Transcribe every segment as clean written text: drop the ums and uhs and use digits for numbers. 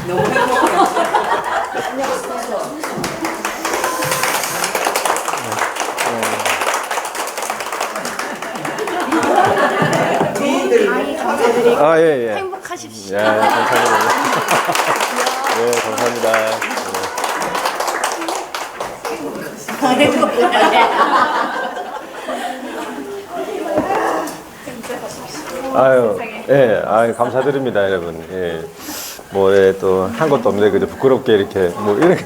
너무 행복해요. 아, 예, 예. 행복하십시오. 예, 감사합니다. 예, 감사합니다. 아유, 예, 아유, 감사드립니다, 여러분. 예. 뭐, 예, 또, 한 것도 없는데, 그저 부끄럽게 이렇게, 뭐, 이렇게,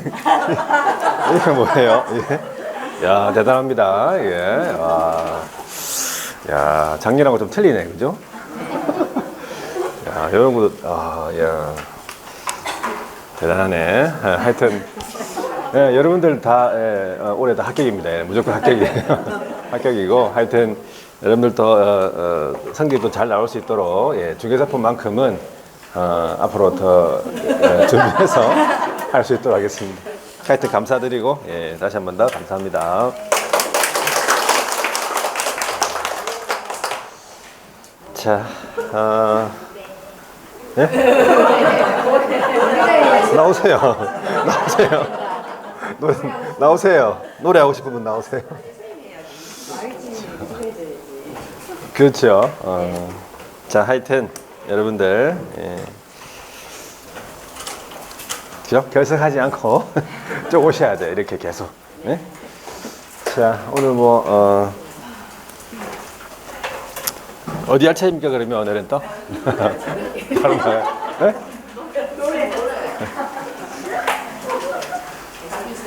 이게 뭐예요? 예. 야, 대단합니다. 예. 와. 야, 작년하고 좀 틀리네, 그죠? 야, 이런 것도, 아, 야. 대단하네. 하여튼, 예, 여러분들 다, 예, 올해 다 합격입니다. 예, 무조건 합격이에요. 합격이고, 하여튼, 여러분들도 성적도 잘 나올 수 있도록 예, 중개사품만큼은 앞으로 더 준비해서 할 수 있도록 하겠습니다. 하여튼 감사드리고 예, 다시 한 번 더 감사합니다. 자, 예? 나오세요. 나오세요. 나오세요. 노래하고 싶은 분 나오세요. 그렇죠. 자, 하여튼 여러분들 예. 그죠? 결석하지 않고 쭉 오셔야 돼. 이렇게 계속. 예? 자, 오늘 뭐 어디 할 차입니까? 그러면 오늘은 또 바로 나가요. 예?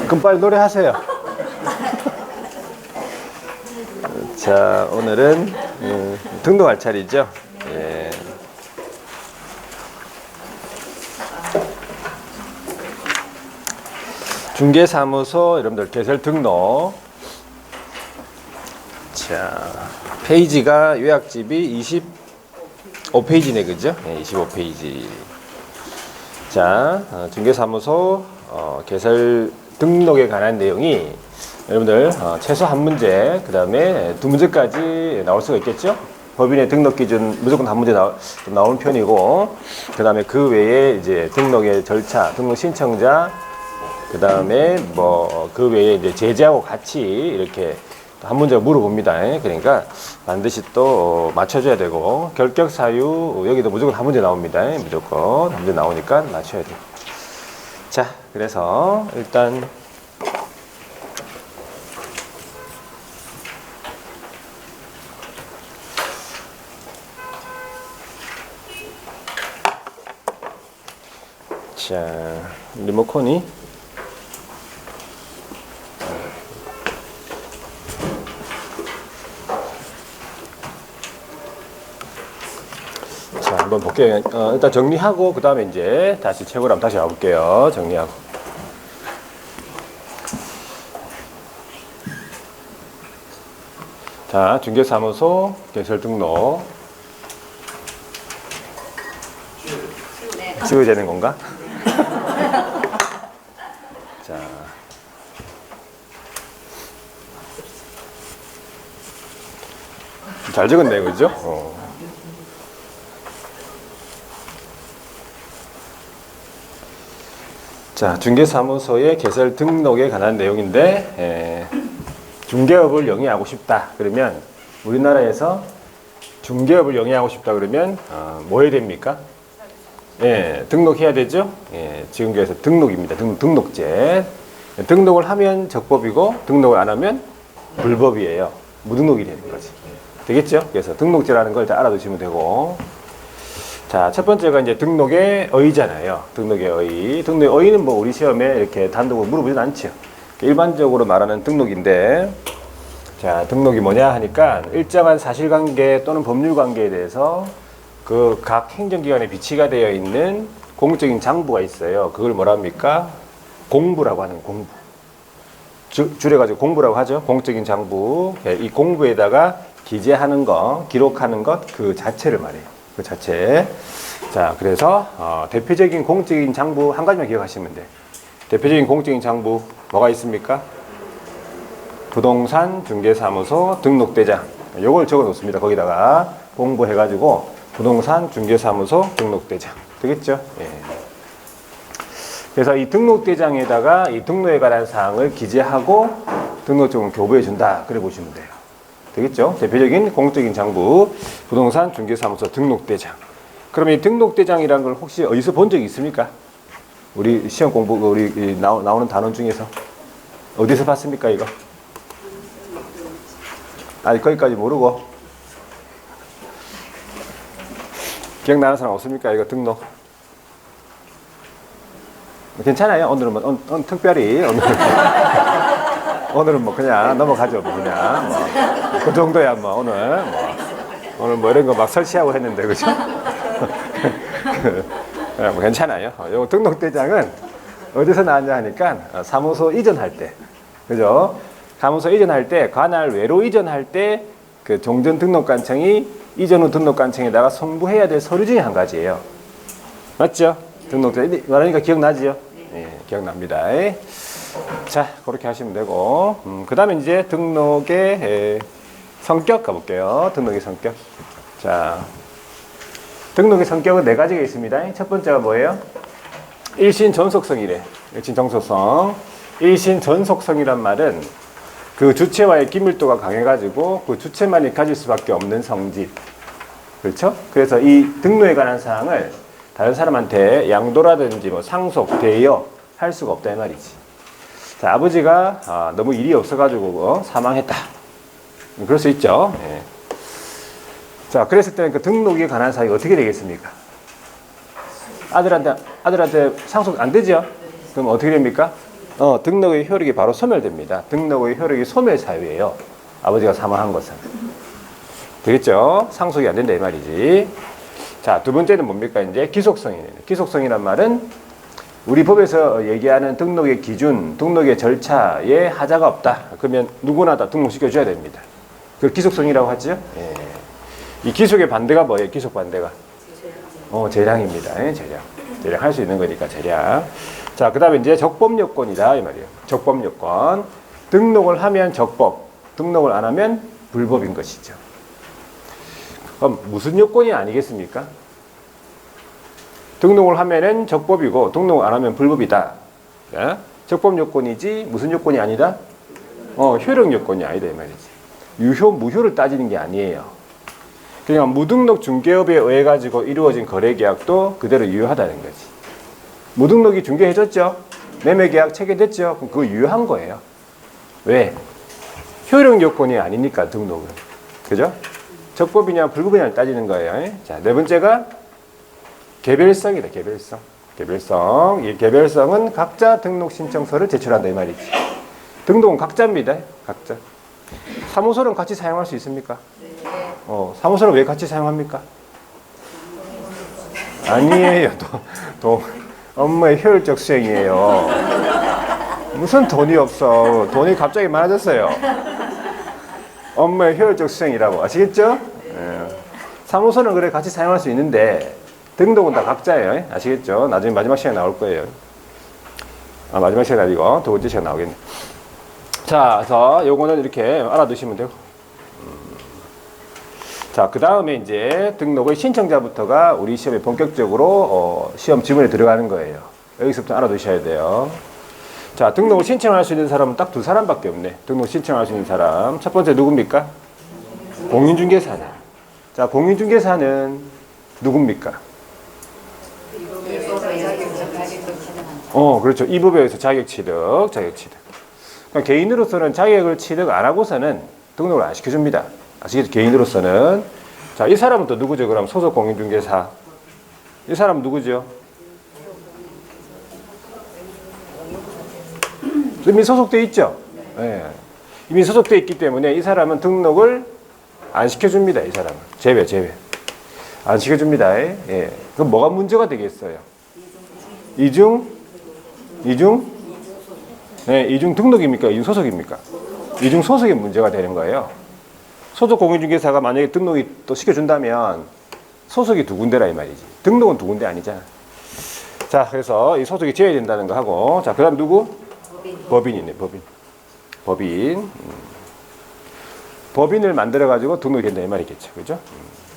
그럼 빨리 노래하세요. 자, 오늘은 등록할 차례죠. 예. 중개사무소 여러분들 개설 등록. 자, 페이지가 요약집이 25페이지네, 그죠? 예, 25페이지. 자, 중개사무소 개설 등록에 관한 내용이 여러분들 최소 한 문제, 그 다음에 두 문제까지 나올 수가 있겠죠? 법인의 등록 기준 무조건 한 문제 나오는 편이고, 그 다음에 그 외에 이제 등록의 절차, 등록 신청자, 그 다음에 뭐 그 외에 이제 제재하고 같이 이렇게 한 문제 물어봅니다. 그러니까 반드시 또 맞춰줘야 되고, 결격 사유 여기도 무조건 한 문제 나옵니다. 무조건 한 문제 나오니까 맞춰야 돼요. 자, 그래서 일단 자, 리모컨이 자, 한번 볼게요. 일단 정리하고 그 다음에 이제 다시 최고로 한번 다시 와볼게요. 정리하고. 자, 중개사무소 개설 등록 지워야 되는 건가? 자, 잘 적었네, 그죠? 자, 중개사무소의 개설 등록에 관한 내용인데, 중개업을 영위하고 싶다 그러면, 우리나라에서 중개업을 영위하고 싶다 그러면 뭐 해야 됩니까? 예, 등록해야 되죠. 예, 지금 그래서 등록입니다. 등록제. 등록을 하면 적법이고 등록을 안 하면 불법이에요. 무등록이 되는 거지. 되겠죠? 그래서 등록제라는 걸 다 알아두시면 되고. 자, 첫 번째가 이제 등록의 어의잖아요. 등록의 어의. 등록의 어의는 뭐 우리 시험에 이렇게 단독으로 물어보진 않죠. 일반적으로 말하는 등록인데, 자, 등록이 뭐냐 하니까 일정한 사실관계 또는 법률관계에 대해서 그 각 행정기관에 비치가 되어 있는 공적인 장부가 있어요. 그걸 뭐라 합니까? 공부라고 하는 공부. 줄여가지고 공부라고 하죠. 공적인 장부. 이 공부에다가 기재하는 것, 기록하는 것, 그 자체를 말해요. 그 자체. 자, 그래서 대표적인 공적인 장부 한 가지만 기억하시면 돼요. 대표적인 공적인 장부 뭐가 있습니까? 부동산 중개사무소 등록대장. 요걸 적어 놓습니다. 거기다가 공부해가지고 부동산 중개사무소 등록대장. 되겠죠? 예. 그래서 이 등록대장에다가 이 등록에 관한 사항을 기재하고 등록증을 교부해 준다. 그래 보시면 돼요. 되겠죠? 대표적인 공적인 장부, 부동산 중개사무소 등록대장. 그럼 이 등록대장이라는 걸 혹시 어디서 본 적이 있습니까? 우리 시험 공부, 우리 나오는 단원 중에서. 어디서 봤습니까, 이거? 아직 거기까지 모르고. 기억나는 사람 없습니까, 이거 등록? 괜찮아요. 오늘은 뭐, 특별히. 오늘은 뭐 그냥 넘어가죠. 뭐 그냥. 뭐. 그 정도야, 뭐, 오늘. 오늘 뭐 이런 거 막 설치하고 했는데, 그죠? 뭐 괜찮아요. 요 등록대장은 어디서 나왔냐 하니까 사무소 이전할 때. 그죠? 사무소 이전할 때, 관할 외로 이전할 때 그 종전 등록관청이 이전 후 등록관청에다가 송부해야 될 서류 중에 한 가지예요. 맞죠? 등록대 말하니까 기억나지요? 예, 기억납니다. 자, 그렇게 하시면 되고, 그 다음에 이제 등록의 성격 가볼게요. 등록의 성격. 자, 등록의 성격은 네 가지가 있습니다. 첫 번째가 뭐예요? 일신 전속성이래. 일신 전속성. 일신 전속성이란 말은 그 주체와의 긴밀도가 강해가지고 그 주체만이 가질 수밖에 없는 성질. 그렇죠? 그래서 이 등록에 관한 사항을 다른 사람한테 양도라든지 뭐 상속, 대여 할 수가 없다 이 말이지. 자, 아버지가 너무 일이 없어가지고 사망했다. 그럴 수 있죠. 예. 자, 그랬을 때는 그 등록에 관한 사항이 어떻게 되겠습니까? 아들한테 상속 안 되죠? 그럼 어떻게 됩니까? 등록의 효력이 바로 소멸됩니다. 등록의 효력이 소멸 사유예요. 아버지가 사망한 것은. 되겠죠? 상속이 안 된다 이 말이지. 자, 두 번째는 뭡니까? 이제 기속성이네요. 기속성이란 말은 우리 법에서 얘기하는 등록의 기준, 등록의 절차에 하자가 없다. 그러면 누구나 다 등록시켜줘야 됩니다. 그걸 기속성이라고 하죠? 예. 이 기속의 반대가 뭐예요? 기속 반대가? 재량입니다. 재량. 재량 할 수 있는 거니까 재량. 자, 그 다음에 이제 적법 요건이다 이 말이에요. 적법 요건. 등록을 하면 적법, 등록을 안 하면 불법인 것이죠. 그럼 무슨 요건이 아니겠습니까? 등록을 하면은 적법이고 등록을 안 하면 불법이다. 자, 적법 요건이지 무슨 요건이 아니다? 효력 요건이 아니다 이 말이지. 유효, 무효를 따지는 게 아니에요. 그냥 무등록 중개업에 의해 가지고 이루어진 거래 계약도 그대로 유효하다는 거지. 무등록이 중개해줬죠? 매매 계약 체결됐죠? 그럼 그거 유효한 거예요. 왜? 효력 요건이 아니니까 등록은. 그죠? 적법이냐 불법이냐를 따지는 거예요. 자, 네 번째가 개별성이다. 개별성. 개별성. 이 개별성은 각자 등록 신청서를 제출한다 이 말이지. 등록은 각자입니다. 각자. 사무소는 같이 사용할 수 있습니까? 사무소는 왜 같이 사용합니까? 아니에요. 업무의 효율적 수행이에요. 무슨 돈이 없어. 돈이 갑자기 많아졌어요. 업무의 효율적 수행이라고. 아시겠죠? 사무소는 그래 같이 사용할 수 있는데 등록은 다 각자예요. 아시겠죠? 나중에 마지막 시간에 나올 거예요. 마지막 시간이 아니고 두 번째 시간 나오겠네. 자, 그래서 요거는 이렇게 알아두시면 되고. 자, 그 다음에 이제 등록의 신청자부터가 우리 시험에 본격적으로 시험 지문에 들어가는 거예요. 여기서부터 알아두셔야 돼요. 자, 등록을 신청할 수 있는 사람은 딱 두 사람밖에 없네. 등록 신청할 수 있는 사람. 첫 번째 누굽니까? 공인중개사는. 자, 공인중개사는 누굽니까? 그렇죠. 이 법에 의해서 자격 취득. 그러니까 개인으로서는 자격을 취득 안 하고서는 등록을 안 시켜줍니다. 아시겠죠? 개인으로서는. 자, 이 사람은 또 누구죠? 그럼 소속 공인중개사. 이 사람은 누구죠? 이미 소속돼 있죠? 네. 이미 소속돼 있기 때문에 이 사람은 등록을 안 시켜줍니다. 이 사람은. 제외. 안 시켜줍니다. 예. 그럼 뭐가 문제가 되겠어요? 이중 등록입니까? 이중 소속입니까? 이중 소속이 문제가 되는 거예요. 소속 공인중개사가 만약에 등록이 또 시켜준다면 소속이 두 군데라 이 말이지. 등록은 두 군데 아니잖아. 자, 그래서 이 소속이 제외된다는 거 하고, 자, 그 다음 누구? 법인이네, 법인. 법인을 만들어가지고 등록이 된다 이 말이겠죠. 그죠?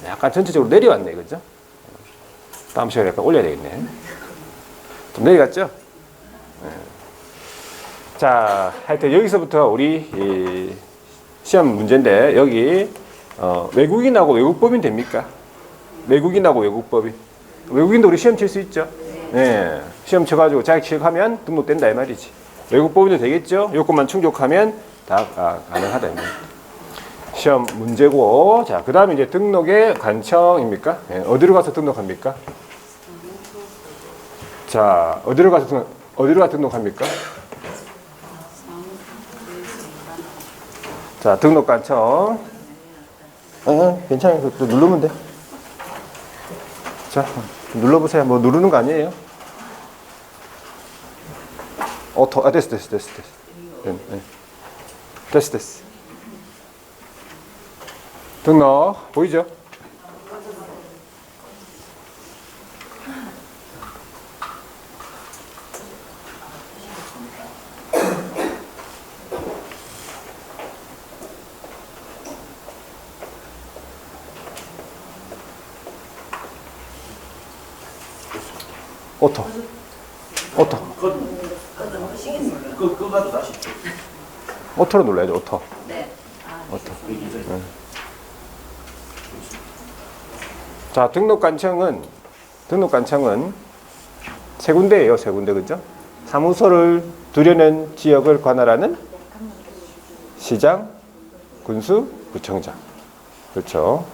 약간 전체적으로 내려왔네, 그죠? 다음 시간에 약간 올려야 되겠네. 좀 내려갔죠? 자, 하여튼 여기서부터 우리 이 시험 문제인데 여기 외국인하고 외국법인 됩니까? 외국인하고 외국법인. 외국인도 우리 시험 칠 수 있죠. 네. 시험 쳐가지고 자격 취득하면 등록된다 이 말이지. 외국법인도 되겠죠. 요건만 충족하면 다 가능하다 이 말이지. 시험 문제고, 자, 그 다음에 이제 등록의 관청입니까? 네. 어디로 가서 등록합니까? 자, 어디로 가서 등록합니까? 자, 등록 관청. 괜찮아요. 또 누르면 돼. 자, 눌러보세요. 뭐 누르는 거 아니에요? 됐어. 네. 됐어. 등록 보이죠? 오토. 그거 다시. 오토로 눌러야죠. 오토. 네. 오토. 네. 자, 등록 관청은 세 군데예요. 세 군데, 그죠? 사무소를 두려는 지역을 관할하는 시장, 군수, 구청장. 그렇죠.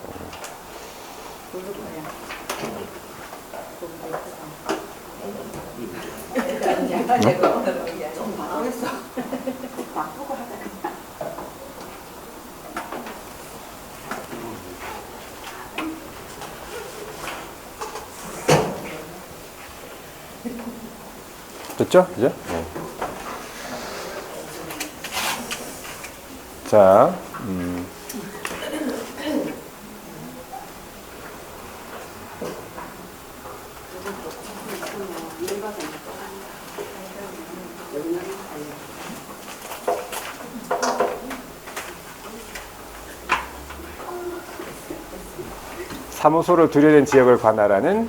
됐죠? 이제? 네. 자, 사무소를 두려낸 지역을 관할하는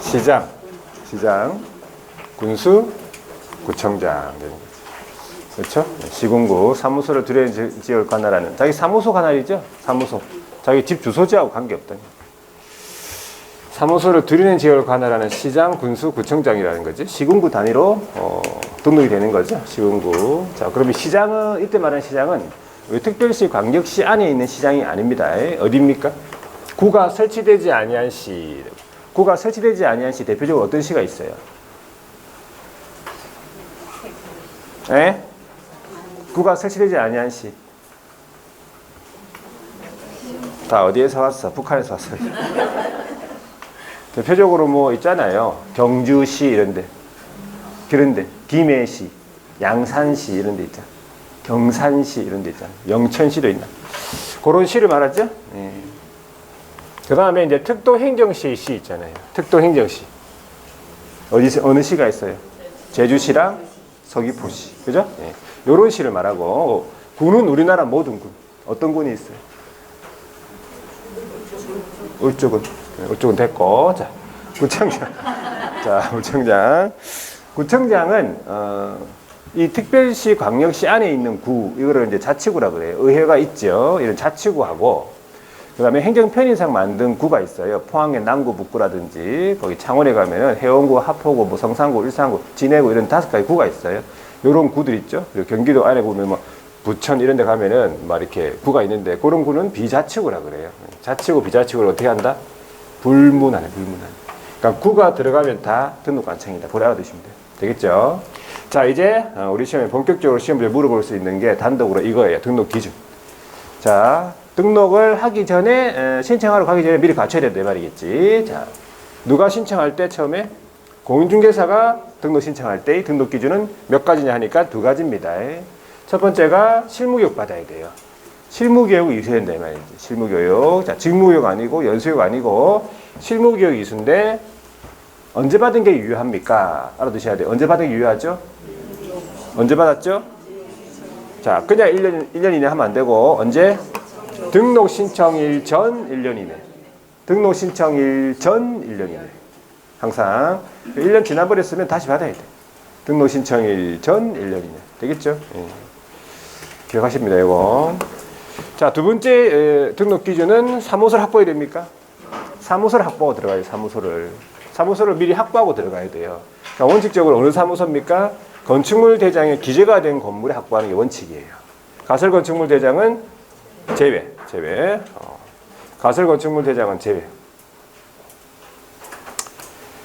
시장, 군수, 구청장 되는 거죠. 그렇죠? 시군구 사무소를 두려낸 지역을 관할하는 자기 사무소 관할이죠. 사무소. 자기 집 주소지하고 관계없다니. 사무소를 두려낸 지역을 관할하는 시장, 군수, 구청장이라는 거지. 시군구 단위로 등록이 되는 거죠. 시군구. 자, 그러면 시장은 이때 말하는 시장은 특별시, 광역시 안에 있는 시장이 아닙니다. 어디입니까? 구가 설치되지 아니한 시. 구가 설치되지 아니한 시 대표적으로 어떤 시가 있어요? 에? 구가 설치되지 아니한 시. 다 어디에서 왔어? 북한에서 왔어요. 대표적으로 뭐 있잖아요. 경주시 이런데, 그런데 김해시, 양산시 이런 데 있잖아. 경산시 이런 데 있잖아. 영천시도 있나. 그런 시를 말하죠. 예. 그 다음에 이제 특도행정시 시 있잖아요. 특도행정시. 어느 시가 있어요? 제주시랑 서귀포시. 그죠? 예. 요런 시를 말하고, 군은 우리나라 모든 군. 어떤 군이 있어요? 울주군. 울주군 됐고. 자, 구청장. 자, 구청장은, 이 특별시, 광역시 안에 있는 구, 이거를 이제 자치구라 그래요. 의회가 있죠. 이런 자치구하고, 그 다음에 행정편의상 만든 구가 있어요. 포항의 남구, 북구라든지, 거기 창원에 가면은 해운구, 하포구, 뭐 성산구, 일산구, 진해구 이런 5가지 구가 있어요. 요런 구들 있죠. 그리고 경기도 안에 보면 뭐 부천 이런 데 가면은 막 이렇게 구가 있는데, 그런 구는 비자치구라 그래요. 자치구, 비자치구를 어떻게 한다? 불문하네. 그러니까 구가 들어가면 다 등록관청이다. 보라 알아두시면 돼요. 되겠죠? 자, 이제 우리 시험에 본격적으로 시험을 물어볼 수 있는 게 단독으로 이거예요. 등록 기준. 자, 등록을 하기 전에, 신청하러 가기 전에 미리 갖춰야 된다 이 말이겠지. 자, 누가 신청할 때 처음에 공인중개사가 등록 신청할 때 등록 기준은 몇 가지냐 하니까 2가지입니다. 첫 번째가 실무교육 받아야 돼요. 실무교육을 이수해야 된다 이 말이지. 실무교육. 자, 직무교육 아니고 연수교육 아니고 실무교육 이수인데 언제 받은 게 유효합니까? 알아두셔야 돼요. 언제 받은 게 유효하죠? 언제 받았죠? 자, 그냥 1년 이내 하면 안 되고, 언제? 등록 신청일 전 1년 이내. 등록 신청일 전 1년 이내. 항상 1년 지나버렸으면 다시 받아야 돼. 등록 신청일 전 1년이냐. 되겠죠? 예. 기억하십니다, 이거. 자, 두 번째 등록 기준은 사무소를 확보해야 됩니까? 사무소를 확보하고 들어가야 돼요, 사무소를. 사무소를 미리 확보하고 들어가야 돼요. 그러니까 원칙적으로 어느 사무소입니까? 건축물 대장에 기재가 된 건물에 확보하는 게 원칙이에요. 가설 건축물 대장은 제외. 가설 건축물 대장은 제외.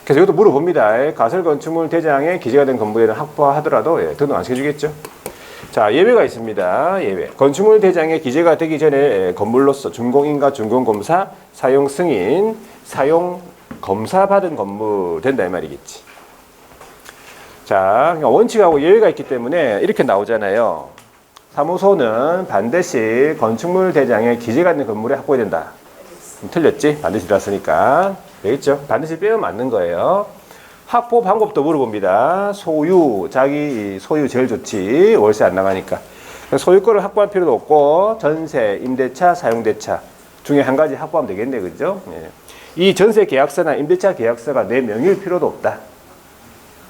그래서 이것도 물어봅니다. 가설 건축물 대장에 기재가 된 건물에는 확보하더라도 등록 안 시켜주겠죠? 자, 예외가 있습니다. 예외. 건축물 대장에 기재가 되기 전에 건물로서 준공인가 준공검사, 사용 승인, 사용 검사 받은 건물 된다 이 말이겠지. 자, 원칙하고 예외가 있기 때문에 이렇게 나오잖아요. 사무소는 반드시 건축물 대장에 기재가 있는 건물에 확보해야 된다. 틀렸지? 반드시 들었으니까. 되겠죠? 반드시 빼면 맞는 거예요. 확보 방법도 물어봅니다. 소유, 자기 소유 제일 좋지. 월세 안 나가니까. 소유권을 확보할 필요도 없고 전세, 임대차, 사용대차 중에 한 가지 확보하면 되겠네, 그죠? 예. 이 전세 계약서나 임대차 계약서가 내 명의일 필요도 없다.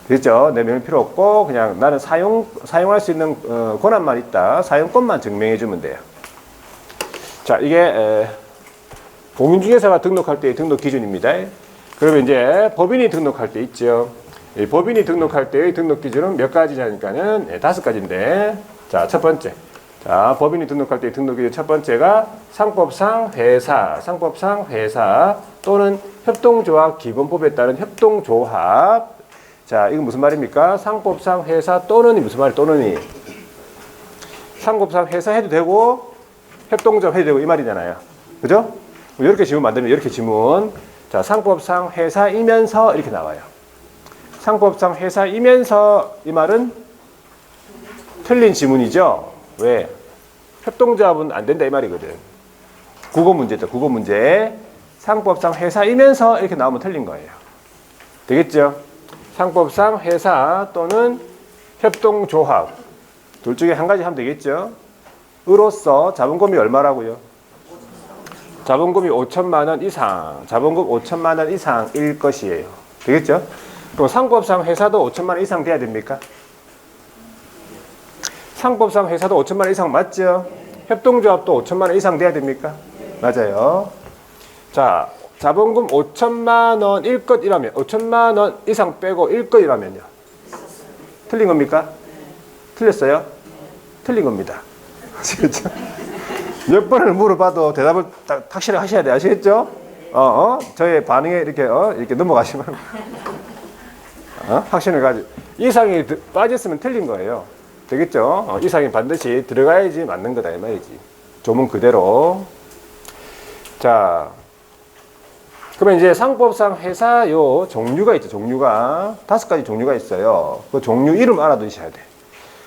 그렇죠? 내 명의 필요 없고 그냥 나는 사용할 수 있는 권한만 있다. 사용권만 증명해 주면 돼요. 자, 이게 공인중개사가 등록할 때의 등록 기준입니다. 그러면 이제 법인이 등록할 때 있죠. 이 법인이 등록할 때의 등록 기준은 몇 가지냐니까는 5가지인데, 자, 첫 번째. 자, 법인이 등록할 때의 등록 기준 첫 번째가 상법상 회사 또는 협동조합 기본법에 따른 협동조합. 자, 이건 무슨 말입니까? 상법상 회사 또는이 무슨 말이에요? 또는이. 상법상 회사 해도 되고 협동조합 해도 되고 이 말이잖아요. 그죠? 이렇게 지문 만들면 이렇게 지문. 자, 상법상 회사이면서 이렇게 나와요. 상법상 회사이면서 이 말은 틀린 지문이죠. 왜? 협동조합은 안 된다 이 말이거든. 국어 문제죠. 국어 문제. 상법상 회사이면서 이렇게 나오면 틀린 거예요. 되겠죠? 상법상 회사 또는 협동조합 둘 중에 한 가지 하면 되겠죠. 으로서 자본금이 얼마라고요? 자본금이 5천만 원 이상, 자본금 5천만 원 이상일 것이에요. 되겠죠? 그럼 상법상 회사도 5천만 원 이상 돼야 됩니까? 상법상 회사도 5천만 원 이상 맞죠? 협동조합도 5천만 원 이상 돼야 됩니까? 맞아요. 자, 자본금 5천만 원일 것이라면 5천만 원 이상 빼고 일 것이라면요. 틀린 겁니까? 틀렸어요? 틀린 겁니다. 아시겠죠? 몇 번을 물어봐도 대답을 딱 확실히 하셔야 돼요. 아시겠죠? 저의 반응에 이렇게 넘어가시면 확신을 가지고 이상이 빠졌으면 틀린 거예요. 되겠죠? 이상이 반드시 들어가야지 맞는 거다 이 말이지. 조문 그대로. 자, 그러면 이제 상법상 회사 요 종류가 있죠. 종류가 5가지 종류가 있어요. 그 종류 이름 알아두셔야 돼.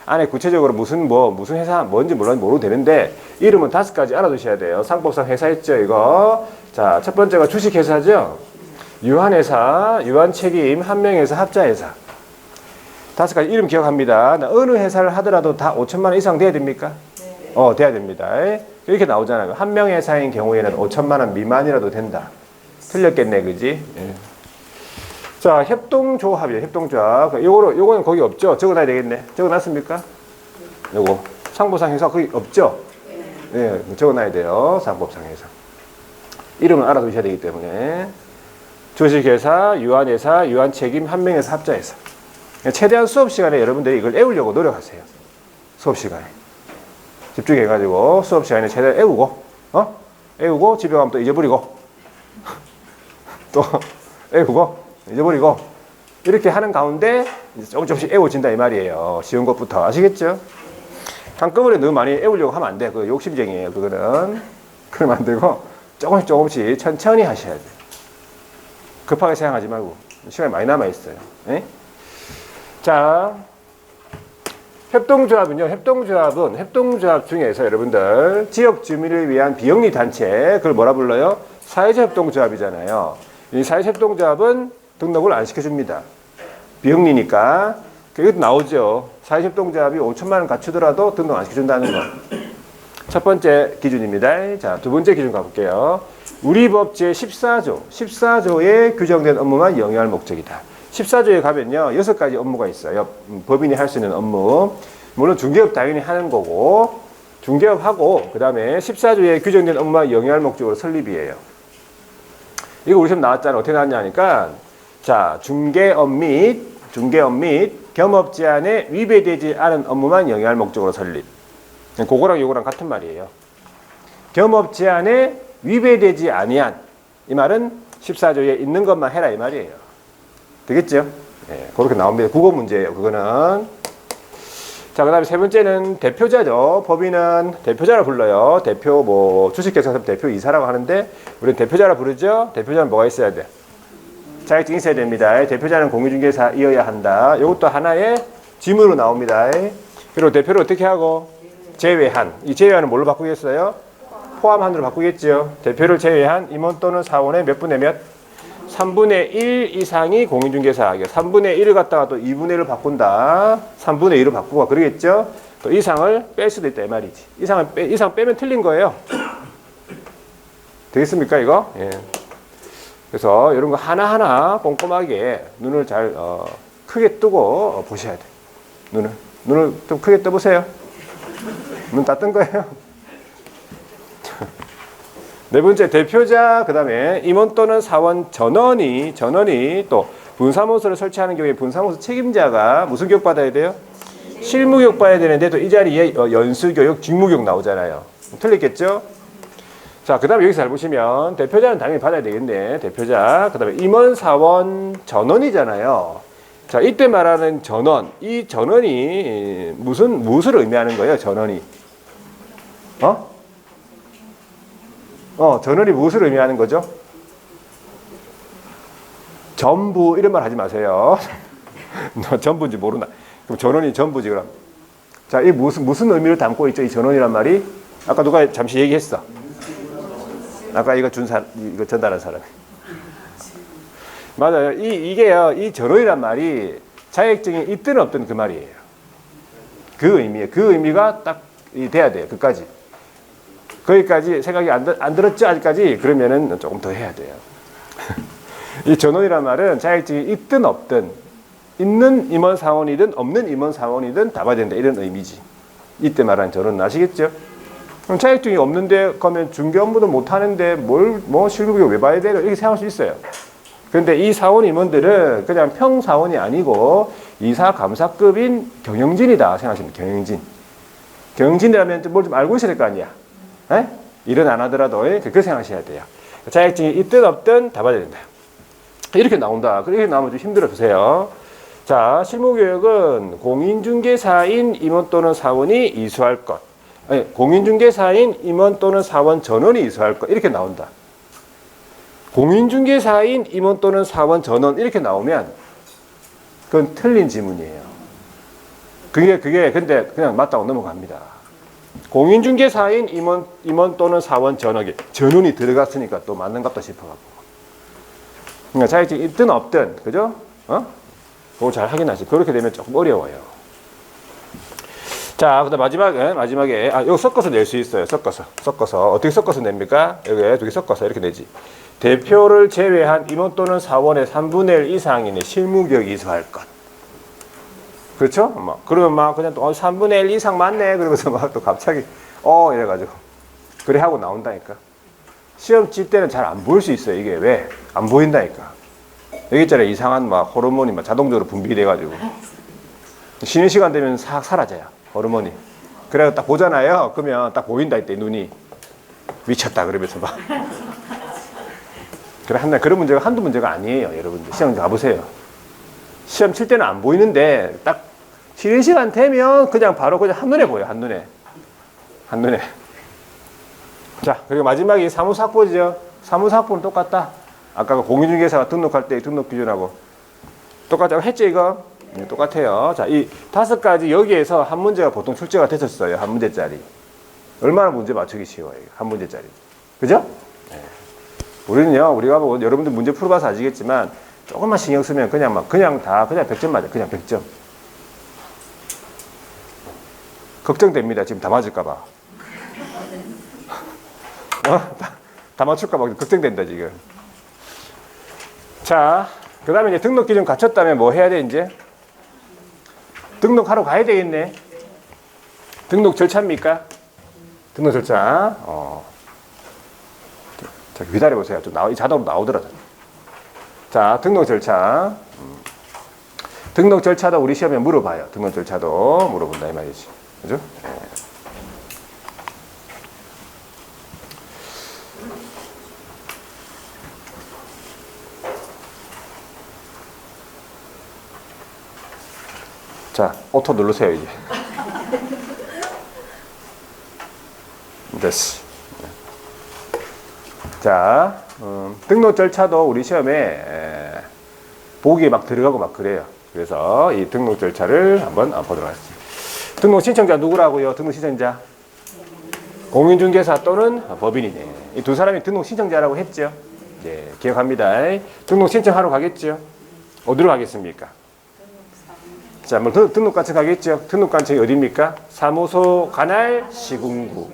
안에 구체적으로 무슨 회사 뭔지 모르도 되는데 이름은 5가지 알아두셔야 돼요. 상법상 회사 있죠, 이거. 자, 첫 번째가 주식회사죠. 유한회사, 유한책임, 한명회사, 합자회사. 5가지 이름 기억합니다. 어느 회사를 하더라도 다 5천만 원 이상 돼야 됩니까? 네. 돼야 됩니다. 이렇게 나오잖아요. 한명회사인 경우에는 5천만 원 미만이라도 된다. 틀렸겠네, 그지? 예. 자, 협동조합이에요, 협동조합. 요거는 거기 없죠? 적어놔야 되겠네. 적어놨습니까? 요거. 상법상 회사 거기 없죠? 예, 적어놔야 돼요. 상법상 회사. 이름을 알아두셔야 되기 때문에. 주식회사, 유한회사, 유한책임, 한명회사, 합자회사. 최대한 수업 시간에 여러분들이 이걸 외우려고 노력하세요. 수업 시간에. 집중해가지고 수업 시간에 최대한 외우고, 집에 가면 또 잊어버리고, 또 외우고, 잊어버리고, 이렇게 하는 가운데 조금씩 외워진다 이 말이에요. 쉬운 것부터. 아시겠죠? 한꺼번에 너무 많이 외우려고 하면 안 돼. 그거 욕심쟁이에요, 그거는. 그러면 안 되고, 조금씩 천천히 하셔야 돼. 급하게 생각하지 말고. 시간이 많이 남아있어요. 에? 자, 협동조합은요, 협동조합 중에서 여러분들, 지역 주민을 위한 비영리 단체, 그걸 뭐라 불러요? 사회적 협동조합이잖아요. 이 사회적 협동조합은 등록을 안 시켜줍니다. 비영리니까. 이것도 나오죠. 사회적 협동조합이 5천만 원 갖추더라도 등록 안 시켜준다는 거. 첫 번째 기준입니다. 자, 두 번째 기준 가볼게요. 우리 법 제14조에 규정된 업무만 영위할 목적이다. 14조에 가면요 6가지 업무가 있어요. 법인이 할 수 있는 업무. 물론 중개업 당연히 하는 거고 중개업하고 그 다음에 14조에 규정된 업무만 영위할 목적으로 설립이에요. 이거 우리 시험 나왔잖아. 어떻게 나왔냐 하니까 자 중개업 및 겸업 제한에 위배되지 않은 업무만 영위할 목적으로 설립. 그거랑 요거랑 같은 말이에요. 겸업 제한에 위배되지 아니한 이 말은 14조에 있는 것만 해라 이 말이에요. 되겠죠? 예, 그렇게 나옵니다. 국어 문제예요. 그거는. 자, 그 다음에 세 번째는 대표자죠. 법인은 대표자라 불러요. 대표, 주식회사 대표 이사라고 하는데, 우리는 대표자라 부르죠. 대표자는 뭐가 있어야 돼? 자격증이 있어야 됩니다. 대표자는 공인중개사이어야 한다. 이것도 하나의 지문으로 나옵니다. 그리고 대표를 어떻게 하고? 제외한. 이 제외한은 뭘로 바꾸겠어요? 포함한으로 바꾸겠죠. 대표를 제외한 임원 또는 사원의 몇 분의 몇? 3분의 1 이상이 공인중개사. 3분의 1을 갖다가 또 2분의 1을 바꾼다. 3분의 1을 바꾸고 그러겠죠. 또 이상을 뺄 수도 있다 이 말이지. 이상 빼면 틀린 거예요. 되겠습니까 이거? 예. 그래서 이런 거 하나하나 꼼꼼하게 눈을 잘 크게 뜨고 보셔야 돼. 눈을 좀 크게 떠보세요. 눈 다 뜬 거예요. 네 번째 대표자 그다음에 임원 또는 사원 전원이 또 분사무소를 설치하는 경우에 분사무소 책임자가 무슨 교육 받아야 돼요? 실무교육 받아야 되는데 또 이 자리에 연수교육, 직무교육 나오잖아요. 틀렸겠죠? 자, 그다음에 여기서 잘 보시면 대표자는 당연히 받아야 되겠네. 대표자. 그다음에 임원 사원 전원이잖아요. 자, 이때 말하는 전원. 이 전원이 무엇을 의미하는 거예요? 전원이. 전원이 무엇을 의미하는 거죠? 전부 이런 말 하지 마세요. 너 전부인지 모르나? 그럼 전원이 전부지 그럼. 자, 이 무슨 의미를 담고 있죠? 이 전원이란 말이 아까 누가 잠시 얘기했어. 아까 이거 이거 전달한 사람이. 맞아요. 이게요. 이 전원이란 말이 자격증이 있든 없든 그 말이에요. 그 의미에 그 의미가 딱 돼야 돼요. 그까지. 거기까지 생각이 안 들었죠? 아직까지? 그러면은 조금 더 해야 돼요. 이 전원이란 말은 자격증이 있든 없든, 있는 임원 사원이든 없는 임원 사원이든 다 봐야 된다. 이런 의미지. 이때 말하는 전원은 아시겠죠? 그럼 자격증이 없는데, 그러면 중개 업무도 못 하는데, 실무교육 왜 봐야 돼요? 이렇게 생각할 수 있어요. 그런데 이 사원 임원들은 그냥 평사원이 아니고, 이사 감사급인 경영진이다. 생각하시면 경영진. 경영진이라면 뭘 좀 알고 있어야 될 거 아니야. 에? 일은 안 하더라도 그렇게 생각하셔야 돼요. 자격증이 있든 없든 다 받아야 된다. 이렇게 나온다. 그렇게 나오면 좀 힘들어주세요. 자, 실무교육은 공인중개사인 임원 또는 사원이 이수할 것. 아니, 공인중개사인 임원 또는 사원 전원이 이수할 것. 이렇게 나온다. 공인중개사인 임원 또는 사원 전원 이렇게 나오면 그건 틀린 지문이에요. 그게 근데 그냥 맞다고 넘어갑니다. 공인중개사인 임원 또는 사원 전원이 들어갔으니까 또 맞는 값도 싶어갖고. 그러니까 자격증이 있든 없든, 그죠? 그거 잘 확인하시. 그렇게 되면 조금 어려워요. 자, 그다음 마지막에, 이거 섞어서 낼 수 있어요. 섞어서. 어떻게 섞어서 냅니까? 여기 두 개 섞어서 이렇게 내지. 대표를 제외한 임원 또는 사원의 3분의 1 이상인의 실무교육 이수할 것. 그렇죠? 그러면 그냥 또 3분의 1 이상 맞네. 그러면서 또 갑자기, 이래가지고. 그래 하고 나온다니까. 시험 칠 때는 잘 안 보일 수 있어요. 이게 왜? 안 보인다니까. 여기 있잖아요. 이상한 호르몬이 자동적으로 분비돼가지고. 쉬는 시간 되면 싹 사라져요. 호르몬이. 그래서 딱 보잖아요. 그러면 딱 보인다. 이때 눈이. 미쳤다. 그러면서 막. 그래, 그런 문제가 한두 문제가 아니에요. 여러분들. 시험 가보세요. 시험 칠 때는 안 보이는데 딱 쉬는 시간 되면 그냥 바로 한눈에 보여요. 한눈에. 자, 그리고 마지막이 사무사학부죠. 사무사학부는 똑같다. 아까 공인중개사가 등록할 때 등록 기준하고 똑같다고 했죠, 이거? 네, 똑같아요. 자, 이 5가지 여기에서 한 문제가 보통 출제가 됐었어요. 한 문제짜리. 얼마나 문제 맞추기 쉬워요. 한 문제짜리. 그죠? 네. 우리가 여러분들 문제 풀어봐서 아시겠지만 조금만 신경 쓰면 그냥 100점 맞아요. 그냥 100점. 걱정됩니다. 지금 다 맞을까봐. 다 맞출까봐 걱정된다, 지금. 자, 그 다음에 이제 등록 기준 갖췄다면 뭐 해야 돼, 이제? 등록하러 가야 되겠네. 등록 절차입니까? 등록 절차. 자, 기다려보세요. 좀 자동으로 나오더라고요. 자, 등록 절차. 등록 절차도 우리 시험에 물어봐요. 등록 절차도 물어본다, 이 말이지. 그죠? 자, 오토 누르세요, 이제. 됐어. 자, 등록 절차도 우리 시험에 보기에 막 들어가고 막 그래요. 그래서 이 등록 절차를 한번 보도록 하겠습니다. 등록 신청자 누구라고요? 등록 신청자? 공인중개사 또는 법인이네. 이 두 사람이 등록 신청자라고 했죠? 네, 기억합니다. 등록 신청하러 가겠죠? 어디로 가겠습니까? 자, 뭐 등록관청 가겠죠? 등록관청이 어디입니까? 사무소 관할 시군구.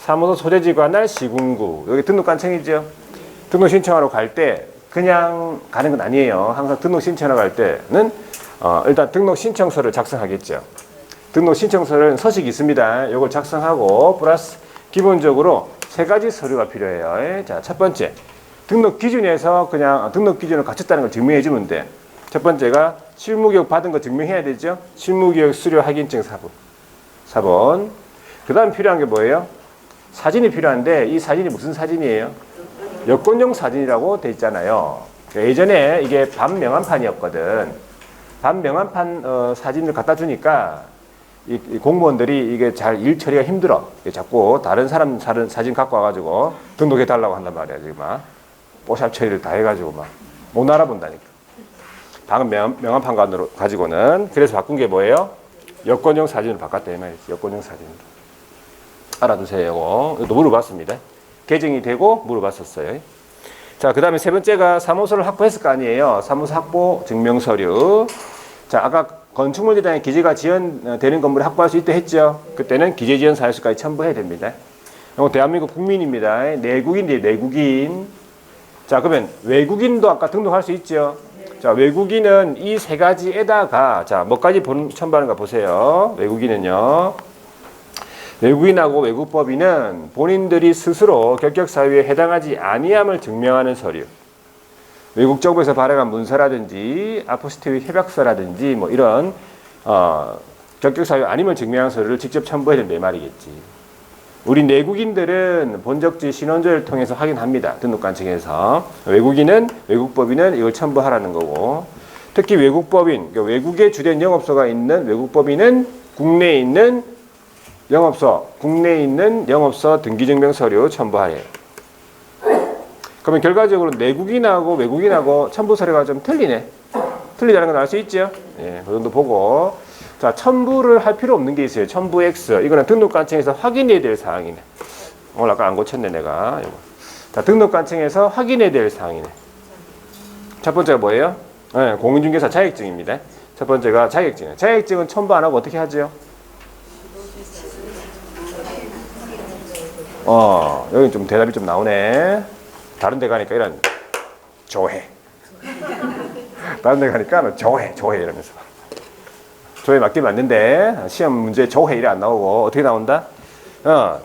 사무소 소재지 관할 시군구. 여기 등록관청이죠? 등록 신청하러 갈 때 그냥 가는 건 아니에요. 항상 등록 신청하러 갈 때는 일단 등록 신청서를 작성하겠죠. 등록 신청서는 서식이 있습니다. 이걸 작성하고 플러스 기본적으로 3가지 서류가 필요해요. 자, 첫 번째, 등록 기준에서 그냥 등록 기준을 갖췄다는 걸 증명해 주면 돼. 첫 번째가 실무교육 받은 거 증명해야 되죠. 실무교육 수료 확인증 4번. 그 다음 필요한 게 뭐예요? 사진이 필요한데 이 사진이 무슨 사진이에요? 여권용 사진이라고 돼 있잖아요. 예전에 이게 반명함판이었거든. 반명함판 사진을 갖다 주니까 이 공무원들이 이게 잘 일 처리가 힘들어. 자꾸 다른 사람 사진 갖고 와가지고 등록해 달라고 한단 말이야. 지금 막 뽀샵 처리를 다 해가지고 막 못 알아본다니까. 방금 명함판 가지고는. 그래서 바꾼 게 뭐예요? 여권용 사진을 바꿨다 이 말이지. 여권용 사진으로. 알아두세요. 이것도 물어봤습니다. 개정이 되고 물어봤었어요. 자, 그 다음에 세 번째가 사무소를 확보했을 거 아니에요. 사무소 확보 증명서류. 자, 아까 건축물재단에 기재가 지연되는 건물을 확보할 수 있다 했죠. 그때는 기재지연 사유서까지 첨부해야 됩니다. 이거 대한민국 국민입니다. 내국인이에요, 내국인. 자, 그러면 외국인도 아까 등록할 수 있죠. 자, 외국인은 이 3가지에다가 자, 뭐까지 첨부하는가 보세요. 외국인은요. 외국인하고 외국법인은 본인들이 스스로 결격사유에 해당하지 아니함을 증명하는 서류. 외국 정부에서 발행한 문서라든지 아포스티비 협약서라든지 뭐 이런 결격사유 아님을 증명하는 서류를 직접 첨부해야 된다 이 말이겠지. 우리 내국인들은 본적지 신원조회를 통해서 확인합니다. 등록관청에서. 외국인은 외국법인은 이걸 첨부하라는 거고, 특히 외국법인, 그러니까 외국에 주된 영업소가 있는 외국법인은 국내에 있는 영업소 등기증명 서류 첨부하래요. 그러면 결과적으로 내국인하고 외국인하고 첨부 서류가 좀 틀리네. 틀리다는 건 알 수 있죠? 예, 그 정도 보고. 자, 첨부를 할 필요 없는 게 있어요. 첨부 X. 이거는 등록관청에서 확인해야 될 사항이네. 오늘 아까 안 고쳤네, 내가. 이거. 자, 등록관청에서 확인해야 될 사항이네. 첫 번째가 뭐예요? 네, 공인중개사 자격증입니다. 첫 번째가 자격증. 자격증은 첨부 안 하고 어떻게 하죠? 여기 좀 대답이 좀 나오네. 다른 데 가니까 이런 조회. 다른 데 가니까 조회 이러면서. 조회 맞긴 맞는데 시험 문제 조회 이래 안 나오고 어떻게 나온다?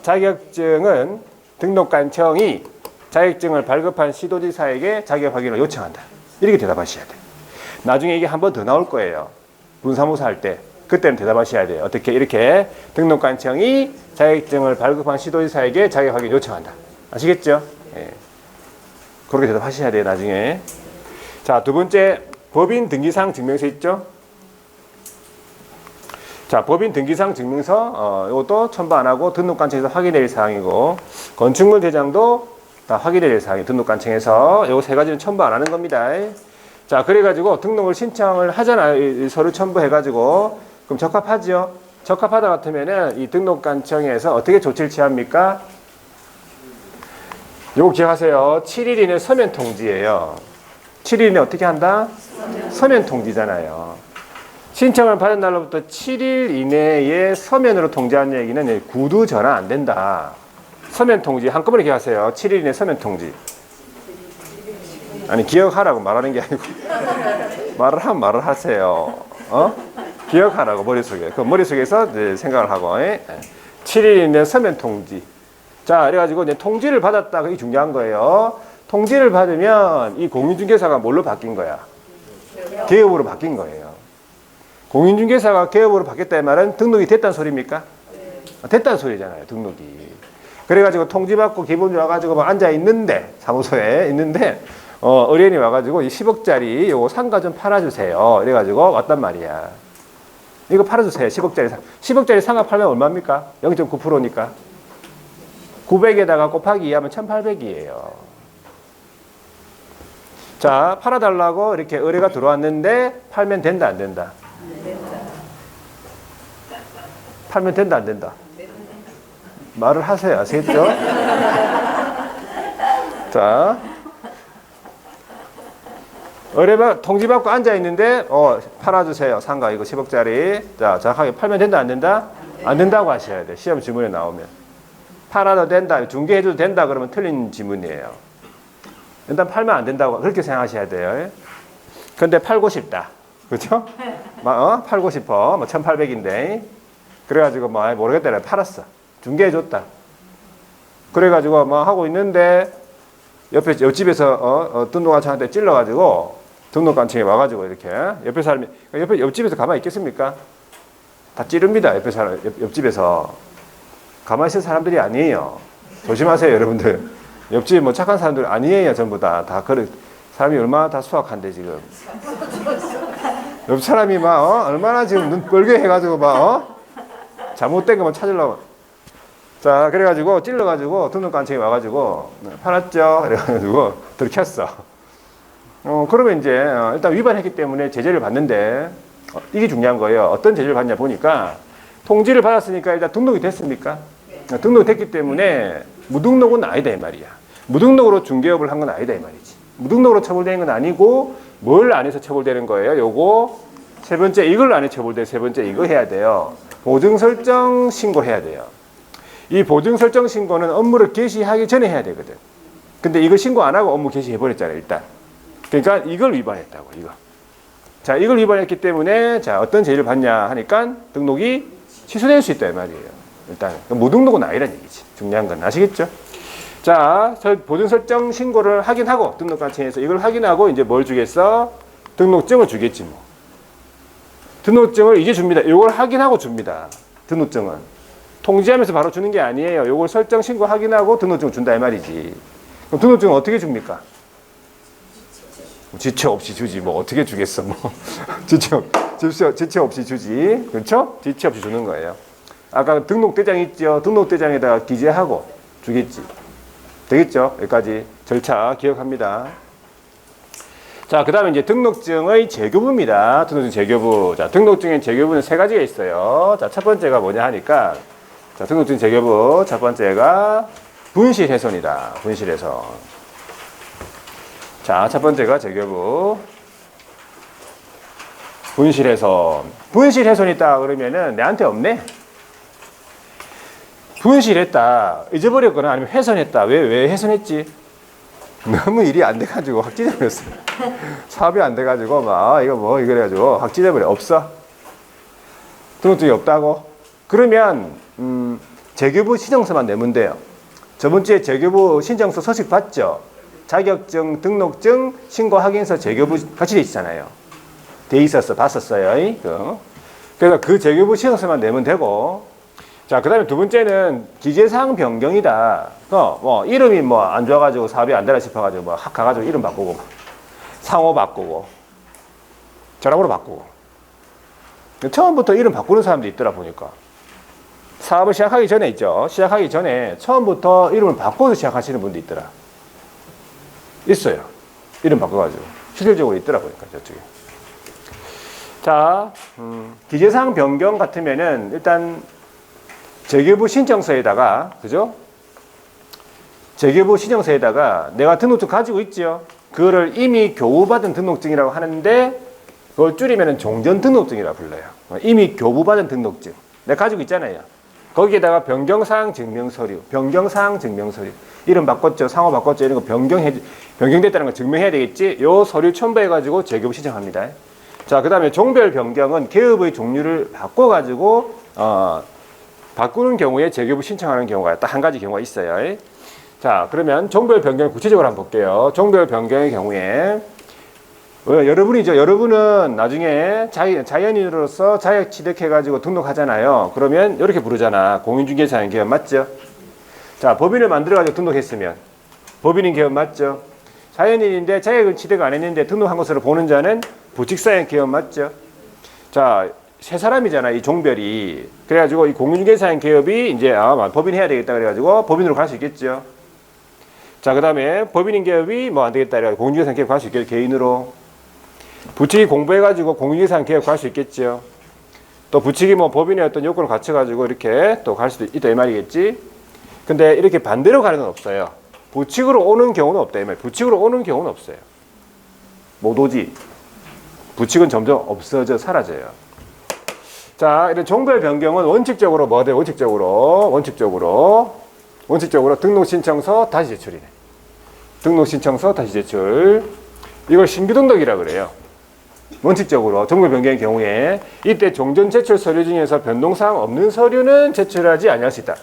자격증은 등록관청이 자격증을 발급한 시도지사에게 자격 확인을 요청한다. 이렇게 대답하셔야 돼. 나중에 이게 한 번 더 나올 거예요. 분사무사 할 때. 그때는 대답하셔야 돼요. 어떻게? 이렇게 등록관청이 자격증을 발급한 시도지사에게 자격 확인 요청한다. 아시겠죠? 예. 그렇게 대답하셔야 돼요. 나중에. 자, 두 번째 법인 등기상 증명서 있죠? 자, 법인 등기상 증명서 이것도 첨부 안 하고 등록관청에서 확인해야 될 사항이고, 건축물 대장도 다 확인해야 될 사항이 등록관청에서 요 3가지는 첨부 안 하는 겁니다. 자, 그래가지고 등록을 신청을 하잖아요. 이 서류 첨부해가지고. 그럼 적합하죠? 적합하다 같으면은 이 등록관청에서 어떻게 조치를 취합니까? 요거 기억하세요. 7일 이내 서면 통지예요. 7일 이내 어떻게 한다? 서면 통지잖아요. 신청을 받은 날로부터 7일 이내에 서면으로 통지하는 얘기는 구두 전화 안 된다. 서면 통지 한꺼번에 기억하세요. 7일 이내 서면 통지. 아니 기억하라고 말하는 게 아니고 말을 하면 말을 하세요. 기억하라고 머릿속에. 그 머릿속에서 이제 생각을 하고 7일 이내 서면 통지. 자, 그래가지고 이제 통지를 받았다. 그게 중요한 거예요. 통지를 받으면 이 공인중개사가 뭘로 바뀐 거야? 개업으로 바뀐 거예요. 공인중개사가 개업으로 바뀌었다는 말은 등록이 됐다는 소리입니까? 됐다는 소리잖아요, 등록이. 그래가지고 통지받고 기본적으로 와가지고 막 앉아있는데, 사무소에 있는데, 의뢰인이 와가지고 이 10억짜리 요거 상가 좀 팔아주세요. 이래가지고 왔단 말이야. 이거 팔아주세요. 10억짜리 상. 10억짜리 상가 팔면 얼마입니까? 0.9%니까. 900에다가 곱하기 2하면 1800이에요. 자, 팔아달라고 이렇게 의뢰가 들어왔는데 팔면 된다, 안 된다? 팔면 된다, 안 된다? 말을 하세요. 아시겠죠? 자, 의뢰가 통지받고 앉아있는데 팔아주세요. 상가 이거 10억짜리. 자, 정확하게 팔면 된다, 안 된다? 안 된다고 하셔야 돼. 시험 지문에 나오면. 팔아도 된다, 중개해줘도 된다 그러면 틀린 지문이에요. 일단 팔면 안 된다고 그렇게 생각하셔야 돼요. 근데 팔고 싶다. 그렇죠? 팔고 싶어. 1800인데. 그래가지고 모르겠다. 팔았어. 중개해줬다. 그래가지고 하고 있는데 옆집에서 등록관청한테 찔러가지고 등록관청에 와가지고 이렇게 옆에 사람이 옆집에서 가만히 있겠습니까? 다 찌릅니다. 옆집에서 가만히 있을 사람들이 아니에요. 조심하세요, 여러분들. 옆집에 착한 사람들 아니에요, 전부 다. 그래. 사람이 얼마나 다 수학한데, 지금. 옆 사람이 얼마나 지금 눈 뻘게 해가지고 잘못된 것만 찾으려고. 자, 그래가지고 찔러가지고 등록관청에 와가지고 팔았죠? 그래가지고 들켰어. 그러면 이제 일단 위반했기 때문에 제재를 받는데 이게 중요한 거예요. 어떤 제재를 받냐 보니까 통지를 받았으니까 일단 등록이 됐습니까? 등록이 됐기 때문에 무등록은 아니다 이 말이야. 무등록으로 중개업을 한 건 아니다 이 말이지. 무등록으로 처벌되는 건 아니고 뭘 안 해서 처벌되는 거예요? 요거 세 번째 이걸 안 해 처벌돼. 세 번째 이거 해야 돼요. 보증설정 신고해야 돼요. 이 보증설정 신고는 업무를 개시하기 전에 해야 되거든. 근데 이걸 신고 안 하고 업무 개시해버렸잖아요, 일단. 그러니까 이걸 위반했다고, 이거. 자, 이걸 위반했기 때문에, 자, 어떤 제재를 받냐 하니까 등록이 취소될 수 있다, 이 말이에요. 일단. 무등록은 아니란 얘기지. 중요한 건. 아시겠죠? 자, 보증설정 신고를 확인하고, 등록관청에서 이걸 확인하고, 이제 뭘 주겠어? 등록증을 주겠지, 뭐. 등록증을 이제 줍니다. 이걸 확인하고 줍니다. 등록증은. 통지하면서 바로 주는 게 아니에요. 요걸 설정 신고 확인하고 등록증을 준다 이 말이지. 그럼 등록증은 어떻게 줍니까? 지체 없이 주지. 어떻게 주겠어? 지체 없이 주지. 그렇죠? 지체 없이 주는 거예요. 아까 등록대장 있죠? 등록대장에다가 기재하고 주겠지. 되겠죠? 여기까지 절차 기억합니다. 자, 그 다음에 이제 등록증의 재교부입니다. 등록증 재교부. 자, 등록증의 재교부는 세 가지가 있어요. 자, 첫 번째가 뭐냐 하니까, 자, 등록증 재교부 첫 번째가 분실훼손이다. 분실훼손. 자, 첫 번째가 재교부. 분실훼손. 분실훼손 있다 그러면은 내한테 없네. 분실했다. 잊어버렸거나 아니면 훼손했다. 왜 훼손했지? 너무 일이 안 돼가지고 확 찢어버렸어. 사업이 안 돼가지고 이거 이래가지고 확 찢어버려. 없어. 등록증이 없다고. 그러면 재교부 신청서만 내면 돼요. 저번 주에 재교부 신청서 서식 봤죠? 자격증, 등록증, 신고 확인서, 재교부 같이 돼 있잖아요. 돼 있었어. 봤었어요. 그래서 그 재교부 신청서만 내면 되고. 자, 그 다음에 두 번째는 기재사항 변경이다. 이름이 안 좋아가지고 사업이 안 되나 싶어가지고 확 가가지고 이름 바꾸고, 상호 바꾸고, 전화번호 바꾸고. 처음부터 이름 바꾸는 사람도 있더라, 보니까. 사업을 시작하기 전에 있죠. 시작하기 전에 처음부터 이름을 바꿔서 시작하시는 분도 있더라. 있어요. 이름 바꿔가지고. 실질적으로 있더라, 보니까, 저쪽에. 자, 기재사항 변경 같으면은 일단 재교부 신청서에다가, 그죠? 재교부 신청서에다가 내가 등록증 가지고 있죠? 그거를 이미 교부받은 등록증이라고 하는데, 그걸 줄이면 종전 등록증이라고 불러요. 이미 교부받은 등록증. 내가 가지고 있잖아요. 거기에다가 변경사항 증명서류, 변경사항 증명서류. 이름 바꿨죠, 상호 바꿨죠, 이런 거 변경됐다는 걸 증명해야 되겠지. 요 서류 첨부해가지고 재교부 신청합니다. 자, 그 다음에 종별 변경은 개업의 종류를 바꿔가지고 바꾸는 경우에 재교부 신청하는 경우가 딱 한 가지 경우가 있어요. 자, 그러면 종별 변경을 구체적으로 한번 볼게요. 종별 변경의 경우에 여러분은 나중에 자연인으로서 자격 취득해가지고 등록하잖아요. 그러면 이렇게 부르잖아. 공인중개사인 개업 맞죠? 자, 법인을 만들어가지고 등록했으면 법인인 개업 맞죠? 자연인인데 자격을 취득 안 했는데 등록한 것으로 보는 자는 부칙사인 개업 맞죠? 자, 세 사람이잖아, 이 종별이. 그래가지고 이 공인중개사인 개업이 이제 법인 해야 되겠다 그래가지고 법인으로 갈 수 있겠죠. 자, 그 다음에 법인인 개업이 뭐 안 되겠다 그래가지고 공인중개사인 개업 갈 수 있겠죠, 개인으로. 부칙이 공부해가지고 공인중개사인 개업 갈 수 있겠죠. 또 부칙이 뭐 법인의 어떤 요건을 갖춰가지고 이렇게 또 갈 수도 있다 이 말이겠지. 근데 이렇게 반대로 가는 건 없어요. 부칙으로 오는 경우는 없다 이 말. 부칙으로 오는 경우는 없어요. 못 오지. 부칙은 점점 없어져 사라져요. 자, 이런 종별 변경은 원칙적으로 뭐 돼요? 원칙적으로 등록신청서 다시 제출이네. 등록신청서 다시 제출. 이걸 신규 등록이라 그래요. 원칙적으로 종별 변경의 경우에 이때 종전 제출 서류 중에서 변동사항 없는 서류는 제출하지 아니할 수 있다.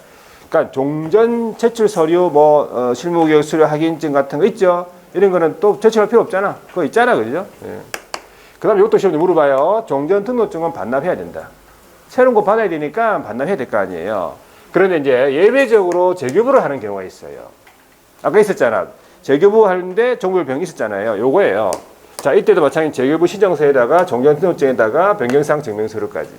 그러니까 종전 제출 서류 실무계획 수료 확인증 같은 거 있죠. 이런 거는 또 제출할 필요 없잖아. 그거 있잖아, 그죠? 예. 그다음에 이것도 시험에 물어봐요. 종전 등록증은 반납해야 된다. 새로운 거 받아야 되니까 반납해야 될 거 아니에요. 그런데 이제 예외적으로 재교부를 하는 경우가 있어요. 아까 있었잖아. 재교부 하는데 종별 변경이 있었잖아요. 요거예요. 자, 이때도 마찬가지 재교부 신청서에다가 종전 등록증에다가 변경사항 증명서류까지.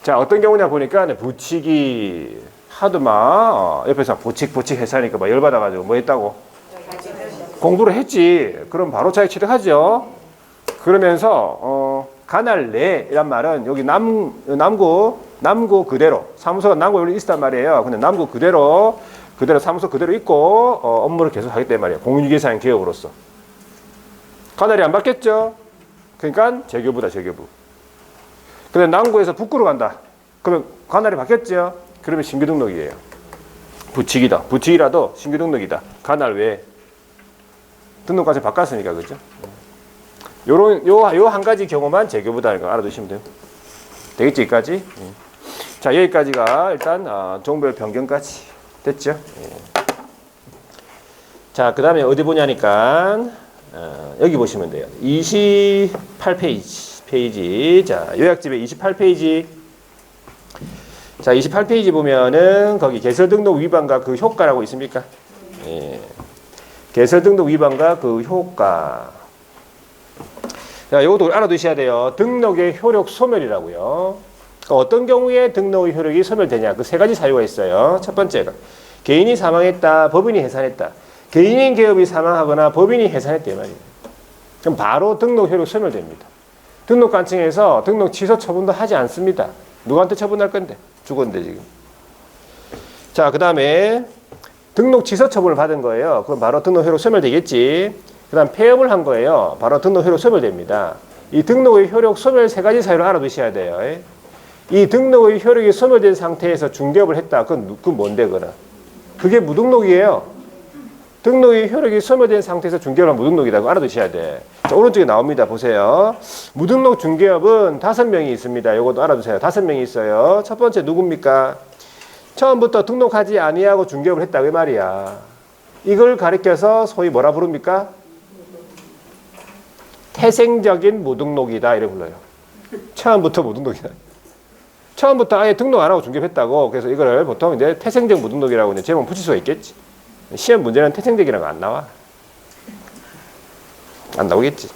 자, 어떤 경우냐 보니까 부칙이 하도 막 옆에서 부칙 회사니까 막 열받아가지고 뭐 했다고? 공부를 했지. 그럼 바로 자격 취득하죠. 그러면서 관할 내란 말은 여기 남구 그대로 사무소가 남구 여기 있단 말이에요. 근데 남구 그대로 사무소 그대로 있고 업무를 계속 하겠단 말이에요. 공인중개사인 개업으로서. 관할이 안 바뀌었죠. 그러니까 재교부다, 재교부. 근데 남구에서 북구로 간다. 그러면 관할이 바뀌었죠. 그러면 신규 등록이에요. 부칙이다. 부칙이라도 신규 등록이다. 관할 외에 등록까지 바꿨으니까, 그죠? 요 한 가지 경우만 재교부다는 거 알아두시면 돼요. 되겠지, 여기까지? 자, 여기까지가 일단 종별 변경까지 됐죠? 자, 그 다음에 어디 보냐니까 여기 보시면 돼요. 28페이지. 자, 요약집에 28페이지. 자, 28페이지 보면은 거기 개설 등록 위반과 그 효과라고 있습니까? 예. 개설 등록 위반과 그 효과. 자, 이것도 알아두셔야 돼요. 등록의 효력 소멸이라고요. 그러니까 어떤 경우에 등록의 효력이 소멸되냐. 그 세 가지 사유가 있어요. 첫 번째가 개인이 사망했다, 법인이 해산했다. 개인인 개업이 사망하거나 법인이 해산했다 이 말이에요. 그럼 바로 등록 효력 소멸됩니다. 등록관청에서 등록 취소 처분도 하지 않습니다. 누구한테 처분할 건데? 죽었는데 지금. 자, 그 다음에 등록 취소 처분을 받은 거예요. 그럼 바로 등록 효력 소멸되겠지. 그 다음 폐업을 한 거예요. 바로 등록 효력 소멸됩니다. 이 등록의 효력 소멸 세 가지 사유를 알아두셔야 돼요. 이 등록의 효력이 소멸된 상태에서 중개업을 했다. 그건 뭔데, 그거는? 그게 무등록이에요. 등록의 효력이 소멸된 상태에서 중개업은 무등록이라고 알아두셔야 돼. 자, 오른쪽에 나옵니다. 보세요. 무등록 중개업은 5명이 있습니다. 이것도 알아두세요. 5명이 있어요. 첫 번째 누굽니까? 처음부터 등록하지 아니하고 중개업을 했다. 그 말이야. 이걸 가리켜서 소위 뭐라 부릅니까? 태생적인 무등록이다. 이렇게 불러요. 처음부터 무등록이다. 처음부터 아예 등록 안 하고 중개했다고. 그래서 이거를 보통 이제 태생적 무등록이라고 이제 제목 붙일 수가 있겠지. 시험 문제는 태생적이라는 거 안 나와. 안 나오겠지.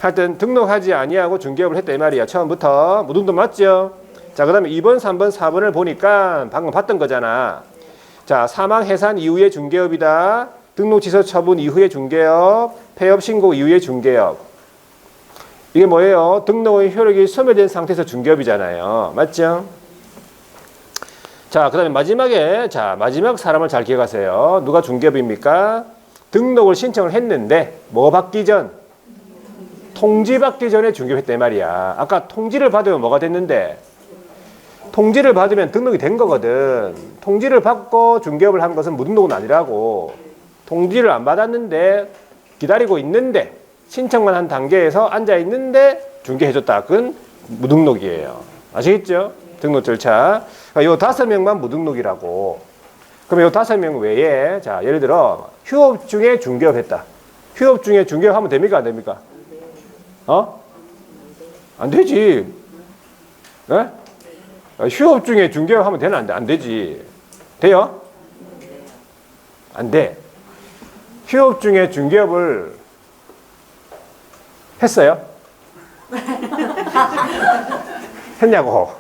하여튼 등록하지 아니하고 중개업을 했다 이 말이야. 처음부터 무등록 맞죠? 자, 그 다음에 2번, 3번, 4번을 보니까 방금 봤던 거잖아. 자, 사망 해산 이후의 중개업이다. 등록 취소 처분 이후의 중개업, 폐업 신고 이후의 중개업. 이게 뭐예요? 등록의 효력이 소멸된 상태에서 중개업이잖아요. 맞죠? 자, 그 다음에 마지막에, 마지막 사람을 잘 기억하세요. 누가 중개업입니까? 등록을 신청을 했는데, 뭐 받기 전? 통지 받기 전에 중개업했단 말이야. 아까 통지를 받으면 뭐가 됐는데? 통지를 받으면 등록이 된 거거든. 통지를 받고 중개업을 한 것은 무등록은 아니라고. 통지를 안 받았는데 기다리고 있는데 신청만 한 단계에서 앉아 있는데 중개해줬다. 그건 무등록이에요. 아시겠죠? 등록 절차. 그러니까 요 5명만 무등록이라고. 그럼 요 5명 외에 자 예를 들어 휴업 중에 중개업 했다. 휴업 중에 중개업 하면 됩니까? 안 됩니까? 안 되지. 네? 휴업 중에 중개업 하면 되나? 안 되지. 돼요? 안 돼. 휴업 중에 중개업을 했어요? 했냐고.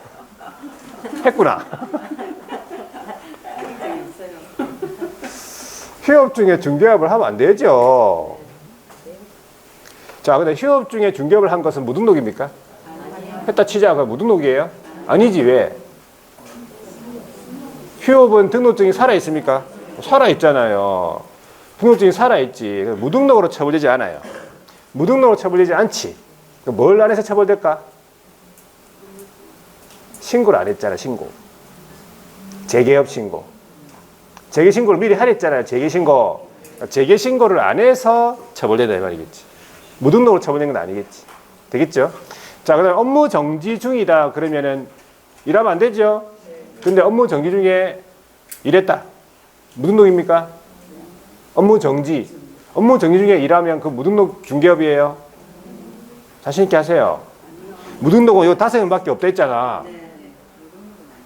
했구나. 휴업 중에 중개업을 하면 안 되죠. 자, 근데 휴업 중에 중개업을 한 것은 무등록입니까? 했다 치자. 그 무등록이에요? 아니지. 왜? 휴업은 등록증이 살아있습니까? 살아있잖아요. 등록증이 살아있지. 무등록으로 처벌되지 않아요. 무등록으로 처벌되지 않지. 뭘 안 해서 처벌될까? 신고를 안 했잖아. 신고. 재개업 신고. 재개신고를 미리 하랬잖아요. 재개신고. 재개신고를 안 해서 처벌되다 이 말이겠지. 무등록으로 처벌된 건 아니겠지. 되겠죠? 자, 그 다음에 업무 정지 중이다. 그러면은 일하면 안 되죠? 근데 업무 정지 중에 일했다. 무등록입니까? 업무 정지. 업무 정지 중에 일하면 그 무등록 중개업이에요. 자신있게 하세요. 무등록은 요 5명밖에 없다 했잖아.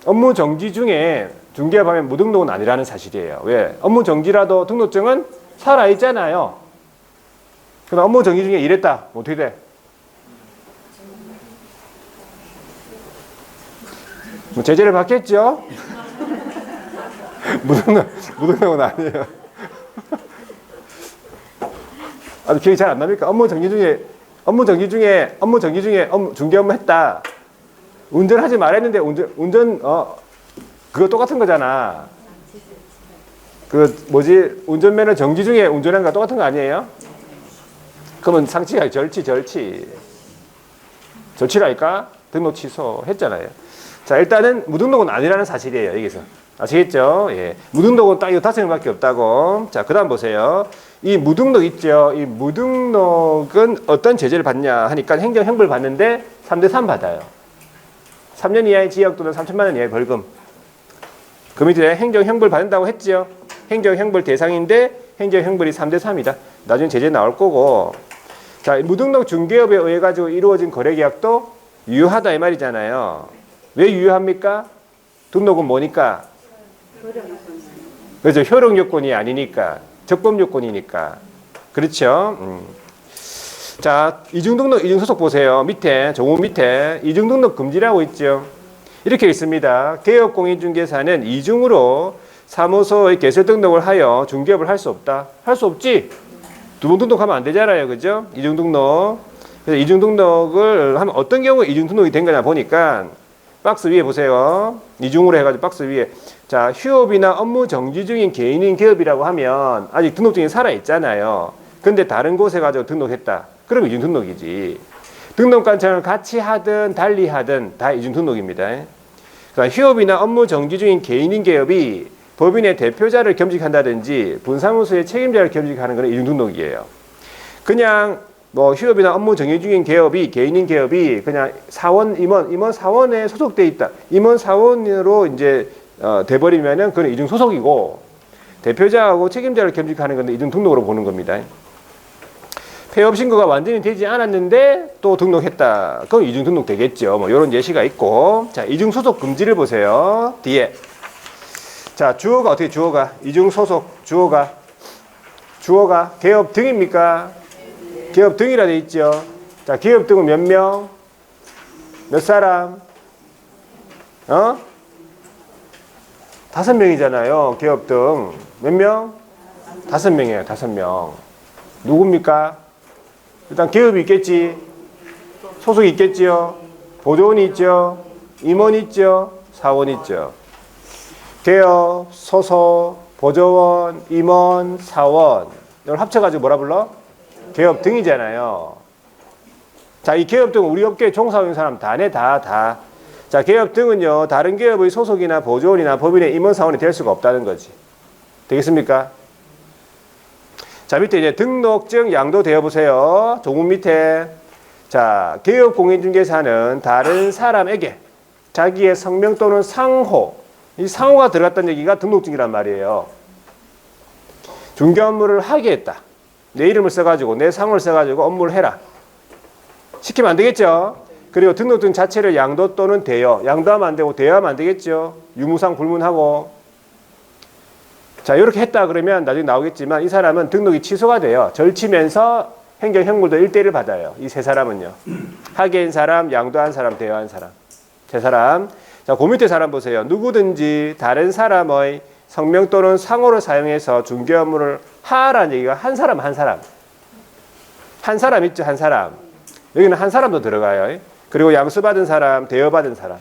업무 정지 중에 중개업하면 무등록은 아니라는 사실이에요. 왜? 업무 정지라도 등록증은 살아있잖아요. 그럼 업무 정지 중에 일했다. 어떻게 돼? 뭐 제재를 받겠죠? 무등록은 아니에요. 아주 기억이 잘 안 납니까? 업무 정지 중에 중개 업무 했다. 운전하지 말았는데 그거 똑같은 거잖아. 운전면허 정지 중에 운전한 거 똑같은 거 아니에요? 그러면 상치가 절치라니까? 등록 취소 했잖아요. 자, 일단은 무등록은 아니라는 사실이에요. 여기서. 아시겠죠? 예. 무등록은 딱 이 5명밖에 없다고. 자, 그 다음 보세요. 이 무등록 있죠? 이 무등록은 어떤 제재를 받냐 하니까 행정형벌 받는데 3대3 받아요. 3년 이하의 징역 또는 3천만 원 이하의 벌금. 그 밑에 행정형벌 받는다고 했죠? 행정형벌 대상인데 행정형벌이 3대3이다. 나중에 제재 나올 거고. 자, 무등록 중개업에 의해 가지고 이루어진 거래계약도 유효하다 이 말이잖아요. 왜 유효합니까? 등록은 뭐니까? 그렇죠. 효력 요건이 아니니까. 적법 요건이니까. 그렇죠. 자, 이중등록, 이중소속 보세요. 밑에, 조문 밑에 이중등록 금지라고 있죠. 이렇게 있습니다. 개업공인중개사는 이중으로 사무소의 개설 등록을 하여 중개업을 할 수 없다. 할 수 없지. 2번 등록하면 안 되잖아요. 그죠? 이중등록. 그래서 이중등록을 하면 어떤 경우에 이중등록이 된 거냐 보니까 박스 위에 보세요. 이중으로 해가지고 박스 위에. 자, 휴업이나 업무 정지 중인 개인인 개업이라고 하면 아직 등록증이 살아있잖아요. 근데 다른 곳에 가지고 등록했다. 그럼 이중등록이지. 등록관청을 같이 하든 달리 하든 다 이중등록입니다. 그러니까 휴업이나 업무 정지 중인 개인인 개업이 법인의 대표자를 겸직한다든지 분사무소의 책임자를 겸직하는 것은 이중등록이에요. 그냥 뭐 휴업이나 업무 정지 중인 개업이 개인인 개업이 그냥 사원 임원 사원에 소속돼 있다. 임원 사원으로 이제 돼버리면은 그건 이중 소속이고 대표자하고 책임자를 겸직하는 건 이중 등록으로 보는 겁니다. 폐업 신고가 완전히 되지 않았는데 또 등록했다. 그럼 이중 등록 되겠죠. 뭐 이런 예시가 있고. 자, 이중 소속 금지를 보세요. 뒤에. 자, 주어가 어떻게 주어가? 이중 소속 주어가 개업 등입니까? 개업 등이라 돼 있죠. 자, 개업 등은 몇 명? 몇 사람? 5명이잖아요. 개업 등. 몇 명? 5명이에요. 5명. 누굽니까? 일단 개업이 있겠지. 소속이 있겠지요. 보조원이 있죠. 임원이 있죠. 사원이 있죠. 개업, 소속, 보조원, 임원, 사원. 이걸 합쳐가지고 뭐라 불러? 개업 등이잖아요. 자, 이 개업 등은 우리 업계에 종사하는 사람 다 내, 다. 자, 개업 등은요, 다른 개업의 소속이나 보조원이나 법인의 임원사원이 될 수가 없다는 거지. 되겠습니까? 자, 밑에 이제 등록증 양도 되어 보세요. 조문 밑에. 자, 개업 공인중개사는 다른 사람에게 자기의 성명 또는 상호, 이 상호가 들어갔다는 얘기가 등록증이란 말이에요. 중개 업무를 하게 했다. 내 이름을 써가지고, 내 상호를 써가지고 업무를 해라. 시키면 안 되겠죠? 그리고 등록증 자체를 양도 또는 대여, 양도하면 안 되고 대여하면 안 되겠죠? 유무상 불문하고. 자, 이렇게 했다 그러면 나중에 나오겠지만 이 사람은 등록이 취소가 돼요. 절치면서 행정형벌도 1대1을 받아요. 이 세 사람은요. 하게 한 사람, 양도한 사람, 대여한 사람. 세 사람. 자, 그 밑에 사람 보세요. 누구든지 다른 사람의 성명 또는 상호를 사용해서 중개 업무를 하라는 얘기가 한 사람, 한 사람. 한 사람 있죠, 한 사람. 여기는 한 사람도 들어가요. 그리고 양수받은 사람, 대여받은 사람.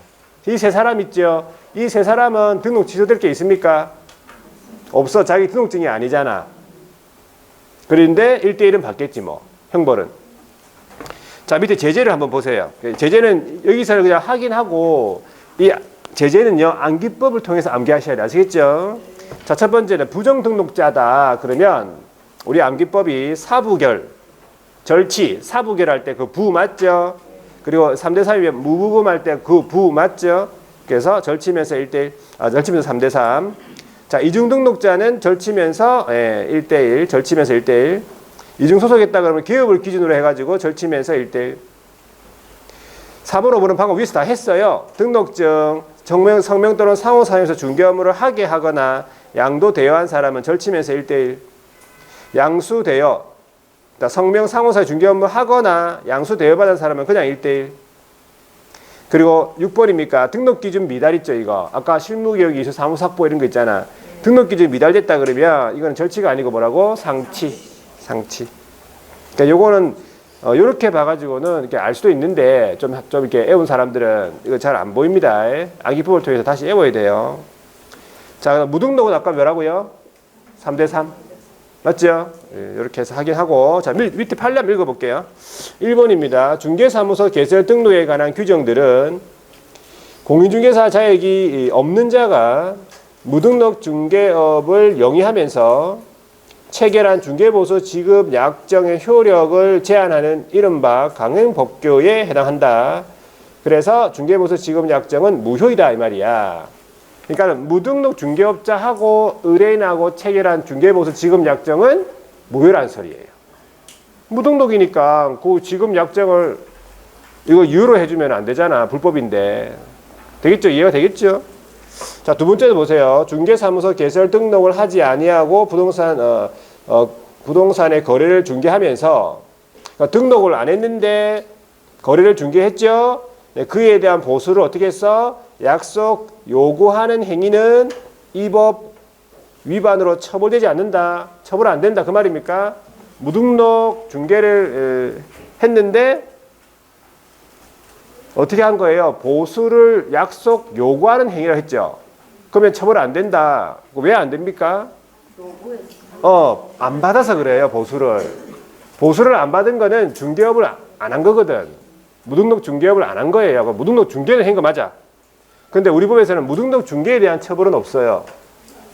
이 세 사람 있죠. 이 세 사람은 등록 취소될 게 있습니까? 없어. 자기 등록증이 아니잖아. 그런데 1대1은 받겠지 뭐. 형벌은. 자, 밑에 제재를 한번 보세요. 제재는 여기서 그냥 확인하고 이 제재는요. 암기법을 통해서 암기하셔야 돼요. 아시겠죠? 자, 첫 번째는 부정등록자다. 그러면 우리 암기법이 사부결, 절치, 사부결할 때 그 부 맞죠? 그리고 3대 3이면 무부금할 때 그 부 맞죠? 그래서 절치면서 1대1, 절치면서 3대 3. 자, 이중등록자는 절치면서 1대1, 절치면서 1대1. 이중소속했다 그러면 개업을 기준으로 해가지고 절치면서 1대1. 4번, 5번은 방금 위에서 다 했어요. 등록증, 성명 또는 상호 사용해서 중개 업무를 하게 하거나 양도 대여한 사람은 절치면서 1대1. 양수 대여, 성명 상호 사용 중개 업무 하거나 양수 대여받은 사람은 그냥 1대1. 그리고 6번입니까? 등록기준 미달 있죠, 이거. 아까 실무기록 이수 사무삭보 이런 거 있잖아. 등록기준 미달됐다 그러면 이건 절치가 아니고 뭐라고? 상치. 그러니까 요거는 요렇게 봐가지고는 이렇게 알 수도 있는데 좀 이렇게 애운 사람들은 이거 잘 안 보입니다. 암기법을 통해서 다시 애워야 돼요. 자, 무등록은 아까 뭐라고요? 3대 3. 맞죠? 이렇게 해서 확인하고. 자, 밑에 판례 한번 읽어볼게요. 1번입니다. 중개사무소 개설 등록에 관한 규정들은 공인중개사 자격이 없는 자가 무등록 중개업을 영위하면서 체결한 중개보수 지급 약정의 효력을 제한하는 이른바 강행법규에 해당한다. 그래서 중개보수 지급 약정은 무효이다 이 말이야. 그러니까 무등록 중개업자하고 의뢰인하고 체결한 중개보수 지급 약정은 무효라는 소리예요. 무등록이니까 그 지급 약정을 이거 유효로 해주면 안 되잖아. 불법인데. 되겠죠? 이해가 되겠죠? 자, 두 번째도 보세요. 중개사무소 개설 등록을 하지 아니하고 부동산의 거래를 중개하면서 그러니까 등록을 안 했는데 거래를 중개했죠. 네, 그에 대한 보수를 어떻게 했어? 약속 요구하는 행위는 이 법 위반으로 처벌되지 않는다. 처벌 안 된다. 그 말입니까? 무등록 중개를 했는데 어떻게 한 거예요? 보수를 약속 요구하는 행위를 했죠. 그러면 처벌 안 된다. 왜 안 됩니까? 안 받아서 그래요. 보수를 안 받은 거는 중개업을 안 한 거거든. 무등록 중개업을 안 한 거예요. 무등록 중개를 한 거 맞아. 근데 우리 법에서는 무등록 중개에 대한 처벌은 없어요.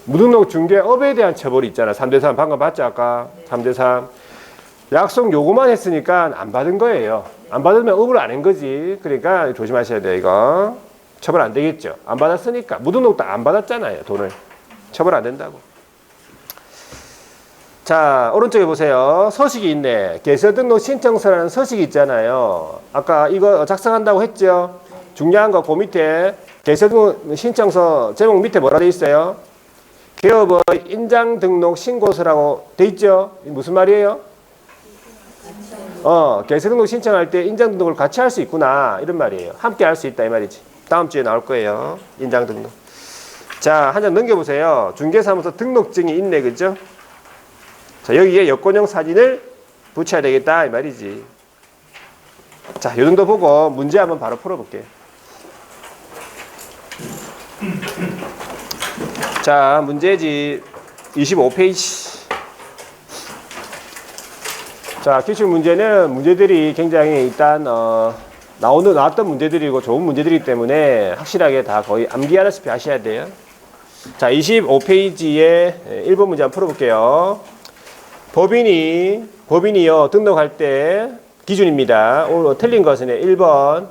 무등록 중개업에 대한 처벌이 있잖아. 3대 3 방금 봤죠 아까? 3대 3. 약속 요구만 했으니까 안 받은 거예요. 안 받으면 업을 안 한 거지. 그러니까 조심하셔야 돼요. 이거 처벌 안 되겠죠. 안 받았으니까. 무등록도 안 받았잖아요. 돈을. 처벌 안 된다고. 자, 오른쪽에 보세요. 서식이 있네. 개설등록 신청서라는 서식이 있잖아요. 아까 이거 작성한다고 했죠. 중요한 거 그 밑에 개설등록 신청서 제목 밑에 뭐라 돼 있어요? 개업의 인장등록 신고서라고 돼 있죠. 무슨 말이에요? 개설등록 신청할 때 인장등록을 같이 할 수 있구나 이런 말이에요. 함께 할 수 있다 이 말이지. 다음 주에 나올 거예요. 인장등록. 자, 한 장 넘겨보세요. 중개사무소 등록증이 있네, 그죠? 자, 여기에 여권용 사진을 붙여야 되겠다 이 말이지. 자, 이 정도 보고 문제 한번 바로 풀어볼게요. 자, 문제지 25페이지. 자, 기출 문제는 문제들이 굉장히 일단 나왔던 문제들이고 좋은 문제들이기 때문에 확실하게 다 거의 암기하다시피 하셔야 돼요. 자, 25페이지에 1번 문제 한번 풀어볼게요. 법인이요, 등록할 때 기준입니다. 오늘 틀린 것은 1번.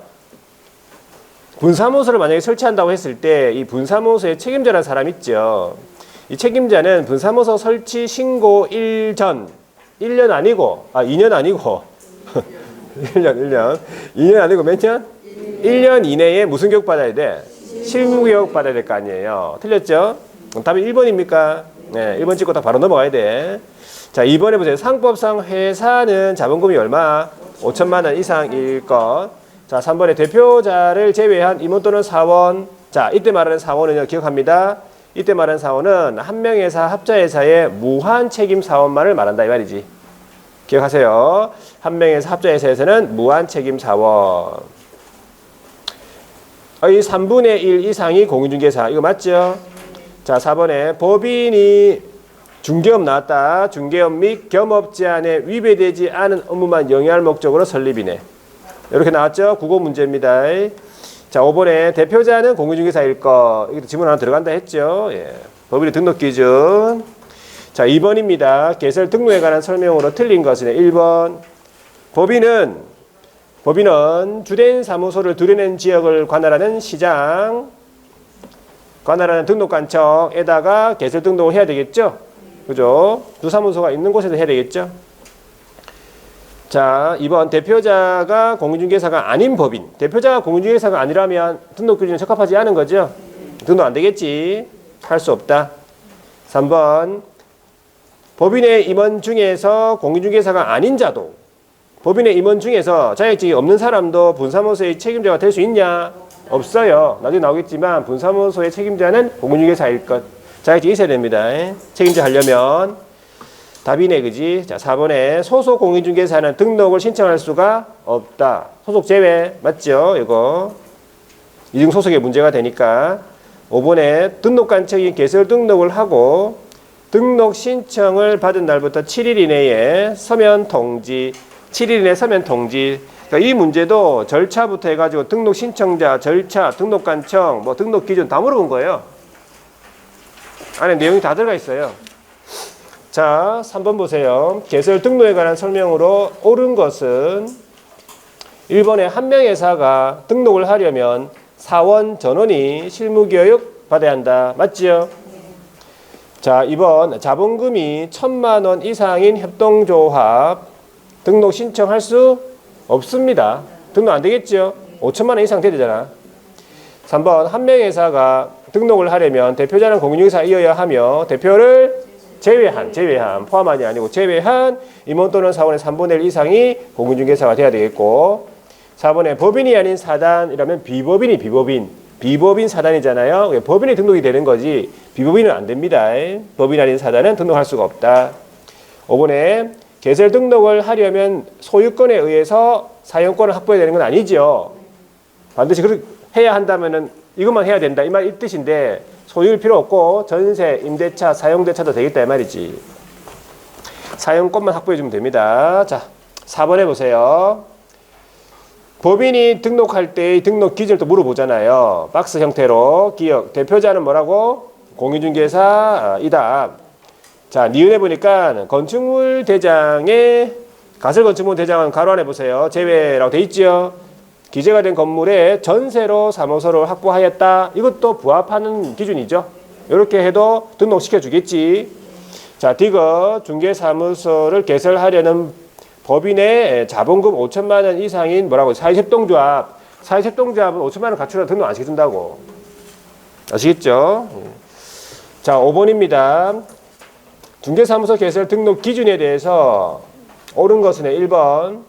분사무소를 만약에 설치한다고 했을 때 이 분사무소의 책임자라는 사람 있죠. 이 책임자는 분사무소 설치 신고 2년 아니고 2년 아니고 2년 아니고 몇 년? 1년 이내에 무슨 교육 받아야 돼? 실무 교육 받아야 될 거 아니에요. 틀렸죠? 답이 1번입니까? 네, 1번 찍고 딱 바로 넘어가야 돼. 자, 2번에 보세요. 상법상 회사는 자본금이 얼마? 5천만 원 이상일 것. 자, 3번에 대표자를 제외한 임원 또는 사원. 자, 이때 말하는 사원은요, 기억합니다. 이때 말하는 사원은 한 명회사, 합자회사의 무한 책임 사원만을 말한다 이 말이지. 기억하세요. 한 명회사, 합자회사에서는 무한 책임 사원. 이 3분의 1 이상이 공인중개사. 이거 맞죠? 자, 4번에 법인이 중개업 나왔다. 중개업 및 겸업 제한에 위배되지 않은 업무만 영위할 목적으로 설립이네. 이렇게 나왔죠? 국어 문제입니다. 자, 5번에 대표자는 공인중개사일 것. 이것도 지문 하나 들어간다 했죠? 예. 법인의 등록 기준. 자, 2번입니다. 개설 등록에 관한 설명으로 틀린 것은 1번. 법인은 주된 사무소를 두려낸 지역을 관할하는 시장, 관할하는 등록관청에다가 개설 등록을 해야 되겠죠? 그죠? 두 사무소가 있는 곳에서 해야 되겠죠? 자, 2번 대표자가 공인중개사가 아닌 법인. 대표자가 공인중개사가 아니라면 등록 기준에 적합하지 않은 거죠? 등록 안 되겠지? 할 수 없다. 3번 법인의 임원 중에서 공인중개사가 아닌 자도, 법인의 임원 중에서 자격증이 없는 사람도 분사무소의 책임자가 될 수 있냐? 없어요. 나중에 나오겠지만 분사무소의 책임자는 공인중개사일 것. 자격증이 있어야 됩니다. 책임자 하려면. 답이네, 그지? 자, 4번에 소속 공인중개사는 등록을 신청할 수가 없다. 소속 제외, 맞죠? 이거. 이중 소속에 문제가 되니까. 5번에 등록관청이 개설 등록을 하고 등록 신청을 받은 날부터 7일 이내에 서면 통지, 7일 이내 서면 통지. 그러니까 이 문제도 절차부터 해가지고 등록 신청자, 절차, 등록관청, 뭐 등록 기준 다 물어본 거예요. 안에 내용이 다 들어가 있어요. 자, 3번 보세요. 개설 등록에 관한 설명으로 옳은 것은 1번에 한 명회사가 등록을 하려면 사원 전원이 실무교육 받아야 한다. 맞죠? 자, 2번 자본금이 1,000만 원 이상인 협동조합 등록 신청할 수 없습니다. 등록 안 되겠죠? 5천만 원 이상 돼야 되잖아. 3번 한 명회사가 등록을 하려면 대표자는 공인중개사이어야 하며 대표를 제외한 포함한이 아니고 제외한 임원 또는 사원의 3분의 1 이상이 공인중개사가 돼야 되겠고, 4번에 법인이 아닌 사단이라면 비법인 사단이잖아요. 법인이 등록이 되는 거지 비법인은 안 됩니다. 법인 아닌 사단은 등록할 수가 없다. 5번에 개설 등록을 하려면 소유권에 의해서 사용권을 확보해야 되는 건 아니죠. 반드시 그렇게 해야 한다면은 이것만 해야 된다 이 뜻인데 소유일 필요 없고 전세, 임대차, 사용대차도 되겠다 이 말이지. 사용권만 확보해주면 됩니다. 자, 4번 해보세요. 법인이 등록할 때의 등록 기준을 또 물어보잖아요. 박스 형태로 기억. 대표자는 뭐라고? 공인중개사이다. 자, 니은에 보니까 건축물 대장에 가설건축물 대장은 가로 안에 보세요. 제외라고 돼 있죠. 기재가 된 건물에 전세로 사무소를 확보하였다. 이것도 부합하는 기준이죠. 이렇게 해도 등록시켜 주겠지. 자, 디귿 중개사무소를 개설하려는 법인의 자본금 5천만 원 이상인 뭐라고 사회협동조합. 사회협동조합은 5천만 원 갖추려 등록 안 시켜준다고. 아시겠죠? 자, 5번입니다. 중개사무소 개설 등록 기준에 대해서 옳은 것은 1번.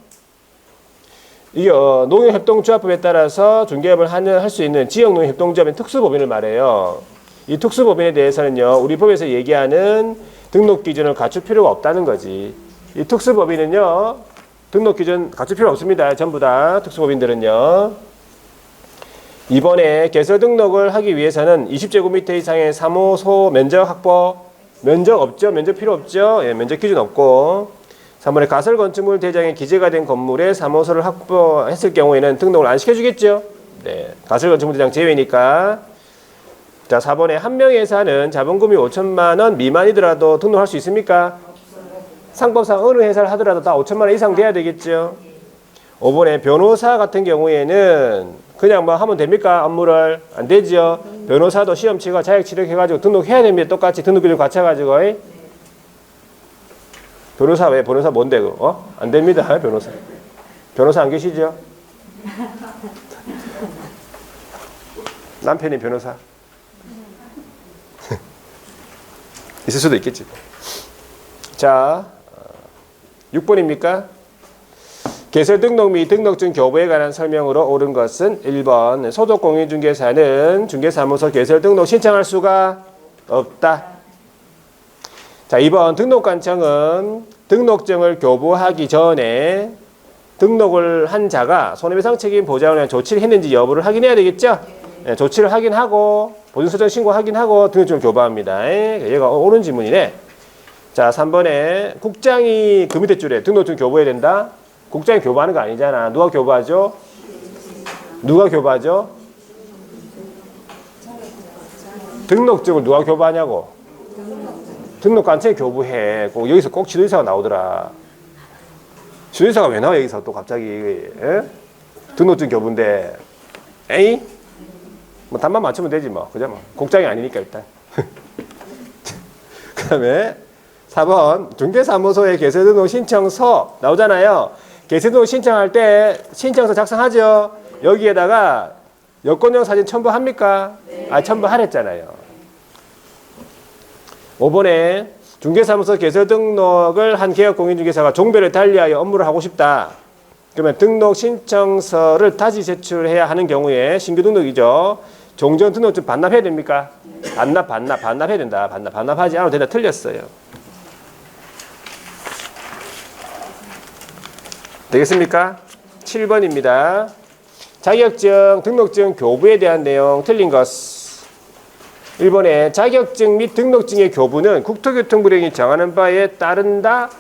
이게 농협협동조합법에 따라서 중개업을 할 수 있는 지역농협협동조합의 특수법인을 말해요. 이 특수법인에 대해서는요, 우리 법에서 얘기하는 등록 기준을 갖출 필요가 없다는 거지. 이 특수법인은요, 등록 기준 갖출 필요 없습니다. 전부 다 특수법인들은요. 이번에 개설 등록을 하기 위해서는 20제곱미터 이상의 사무소 면적 확보, 면적 없죠? 면적 필요 없죠? 예, 면적 기준 없고. 3번에 가설 건축물 대장에 기재가 된 건물에 사무소를 확보했을 경우에는 등록을 안 시켜주겠죠? 네, 가설 건축물 대장 제외니까. 자, 4번에 한 명의 회사는 자본금이 5천만 원 미만이더라도 등록할 수 있습니까? 상법상 어느 회사를 하더라도 다 5천만 원 이상 돼야 되겠죠? 5번에 변호사 같은 경우에는 그냥 뭐 하면 됩니까? 업무를 안 되죠. 변호사도 시험 치고 자격 취득해가지고 등록해야 됩니다. 똑같이 등록비를 갖춰가지고. 변호사 왜? 변호사 뭔데 그거? 안 됩니다. 변호사. 변호사 안 계시죠? 남편이 변호사. 있을 수도 있겠지. 자, 6번입니까? 개설 등록 및 등록증 교부에 관한 설명으로 옳은 것은 1번 소득공인중개사는 중개사무소 개설 등록 신청할 수가 없다. 자, 2번 등록관청은 등록증을 교부하기 전에 등록을 한 자가 손해배상 책임 보장을 위한 조치를 했는지 여부를 확인해야 되겠죠? 네, 조치를 확인하고 보증서정 신고 확인하고 등록증을 교부합니다. 얘가 옳은 질문이네. 자, 3번에 국장이 그 밑에 줄에 등록증 교부해야 된다. 국장이 교부하는 거 아니잖아. 누가 교부하죠? 누가 교부하죠? 등록증을 누가 교부하냐고? 등록관청이 교부해. 여기서 꼭 지도의사가 나오더라. 지도의사가 왜 나와 여기서 또 갑자기? 에? 등록증 교부인데 에이? 뭐 답만 맞추면 되지 뭐. 그죠 뭐. 국장이 아니니까 일단. 그 다음에 4번 중개사무소의 개설등록 신청서 나오잖아요. 개설등록 신청할 때 신청서 작성하죠. 여기에다가 여권용 사진 첨부합니까? 아, 첨부하랬잖아요. 5번에 중개사무소 개설등록을 한 개업공인중개사가 종별을 달리하여 업무를 하고 싶다. 그러면 등록 신청서를 다시 제출해야 하는 경우에 신규 등록이죠. 종전 등록증 반납해야 됩니까? 반납해야 된다. 반납하지 않아도 된다. 틀렸어요. 되겠습니까? 7번입니다. 자격증, 등록증, 교부에 대한 내용 틀린 것. 1번에 자격증 및 등록증의 교부는 국토교통부령이 정하는 바에 따른다.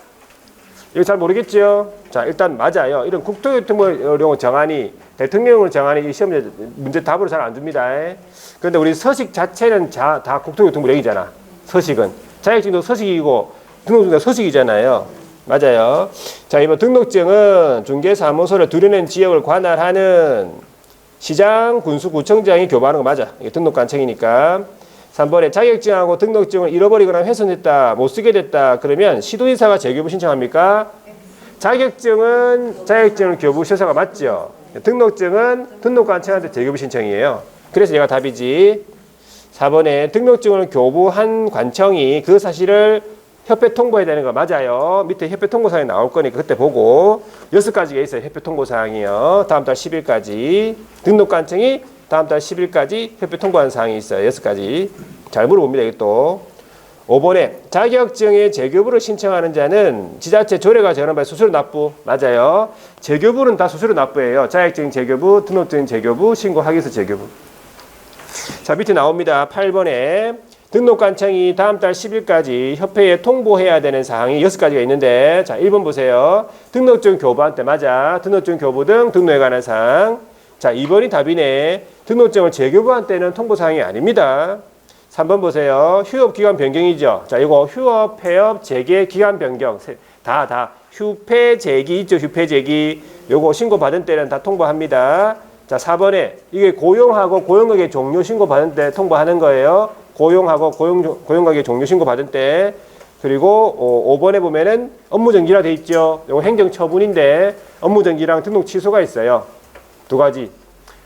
이거 잘 모르겠죠? 자, 일단 맞아요. 이런 국토교통부령 정하니, 대통령을 정하니 이 시험 문제 답으로 잘 안 줍니다. 그런데 우리 서식 자체는 다 국토교통부령이잖아. 서식은. 자격증도 서식이고 등록증도 서식이잖아요. 맞아요. 자, 이번 등록증은 중개사무소를 두려낸 지역을 관할하는 시장, 군수, 구청장이 교부하는 거 맞아. 이게 등록관청이니까. 3번에 자격증하고 등록증을 잃어버리거나 훼손했다, 못 쓰게 됐다. 그러면 시도의사가 재교부 신청합니까? 자격증을 교부 시도의사가 맞죠. 등록증은 등록관청한테 재교부 신청이에요. 그래서 얘가 답이지. 4번에 등록증을 교부한 관청이 그 사실을 협회 통보해야 되는 거 맞아요. 밑에 협회 통보사항이 나올 거니까 그때 보고 6가지가 있어요. 협회 통보사항이요. 다음 달 10일까지. 등록관청이 다음 달 10일까지 협회 통보하는 사항이 있어요. 6가지. 잘 물어봅니다. 이게 또. 5번에 자격증의 재교부를 신청하는 자는 지자체 조례가 정하는 바에 수수료 납부. 맞아요. 재교부는 다 수수료 납부예요. 자격증 재교부, 등록증 재교부, 신고하기서 재교부. 자, 밑에 나옵니다. 8번에 등록관청이 다음 달 10일까지 협회에 통보해야 되는 사항이 6가지가 있는데, 자, 1번 보세요. 등록증 교부한 때 맞아. 등록증 교부 등 등록에 관한 사항. 자, 2번이 답이네. 등록증을 재교부한 때는 통보사항이 아닙니다. 3번 보세요. 휴업기간 변경이죠. 자, 이거 휴업, 폐업, 재개, 기간 변경. 다. 휴폐재기 있죠. 휴폐재기. 요거 신고받은 때는 다 통보합니다. 자, 4번에 이게 고용하고 고용가게 종료 신고받은 때 통보하는 거예요. 고용하고 고용가게 종료 신고받은 때. 그리고 5번에 보면은 업무정지라 돼 있죠. 이거 행정처분인데 업무정지랑 등록 취소가 있어요. 2가지.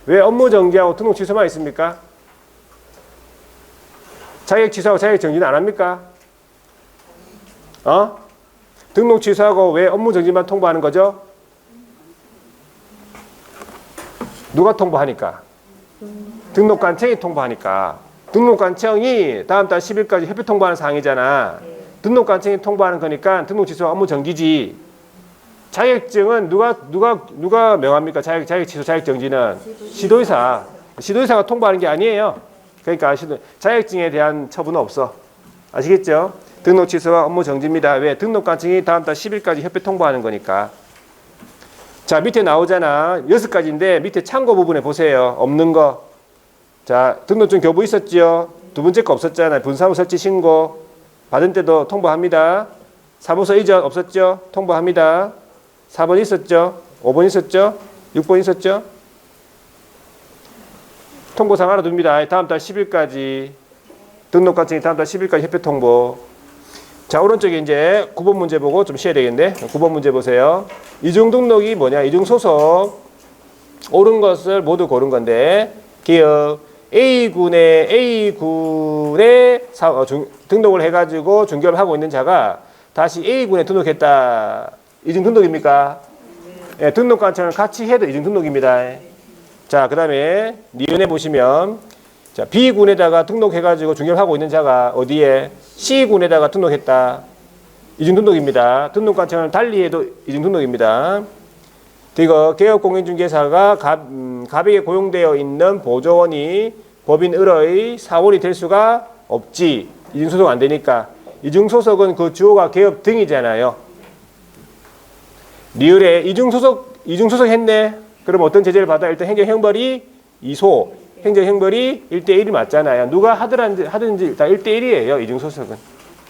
왜 업무정지하고 등록 취소만 있습니까? 자격 취소하고 자격 정지는 안 합니까? 등록 취소하고 왜 업무정지만 통보하는 거죠? 누가 통보하니까? 등록관청이 통보하니까. 등록관청이 다음 달 10일까지 협회 통보하는 사항이잖아. 등록관청이 통보하는 거니까 등록 취소 업무 정지지. 자격증은 누가 명합니까? 자격 취소, 자격 정지는 시도의사. 시도의사가 통보하는 게 아니에요. 그러니까 자격증에 대한 처분은 없어. 아시겠죠? 등록 취소와 업무 정지입니다. 왜? 등록 관청이 다음 달 10일까지 협회 통보하는 거니까. 자, 밑에 나오잖아. 6가지인데 밑에 참고 부분에 보세요. 없는 거. 자, 등록증 교부 있었죠? 두 번째 거 없었잖아요. 분사무 설치 신고. 받은 때도 통보합니다. 사무소 이전 없었죠? 통보합니다. 4번 있었죠? 5번 있었죠? 6번 있었죠? 통보상 알아둡니다. 다음 달 10일까지. 등록관청이 다음 달 10일까지 협회 통보. 자, 오른쪽에 이제 9번 문제 보고 좀 쉬어야 되겠는데. 9번 문제 보세요. 이중 등록이 뭐냐? 이중 소속. 옳은 것을 모두 고른 건데. 기억. A군에 등록을 해가지고 중개업을 하고 있는 자가 다시 A군에 등록했다. 이중 등록입니까? 네, 등록관청을 같이 해도 이중 등록입니다. 자, 그 다음에 니은에 보시면 자, B군에다가 등록해가지고 중개업을 하고 있는 자가 어디에? C군에다가 등록했다. 이중 등록입니다. 등록관청을 달리해도 이중 등록입니다. 이거 개업공인중개사가 갑에게 고용되어 있는 보조원이 법인을의 사원이 될 수가 없지. 이중소속 안 되니까. 이중소속은 그 주어가 개업 등이잖아요. 리을에 이중소속 했네. 그럼 어떤 제재를 받아? 일단 행정형벌이 2소, 행정형벌이 1대1이 맞잖아요. 누가 하든지 다 1대1이에요. 이중소속은.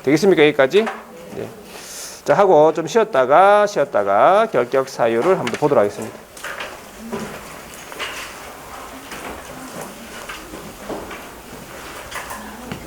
되겠습니까? 여기까지? 네. 자, 하고 좀 쉬었다가 결격 사유를 한번 보도록 하겠습니다.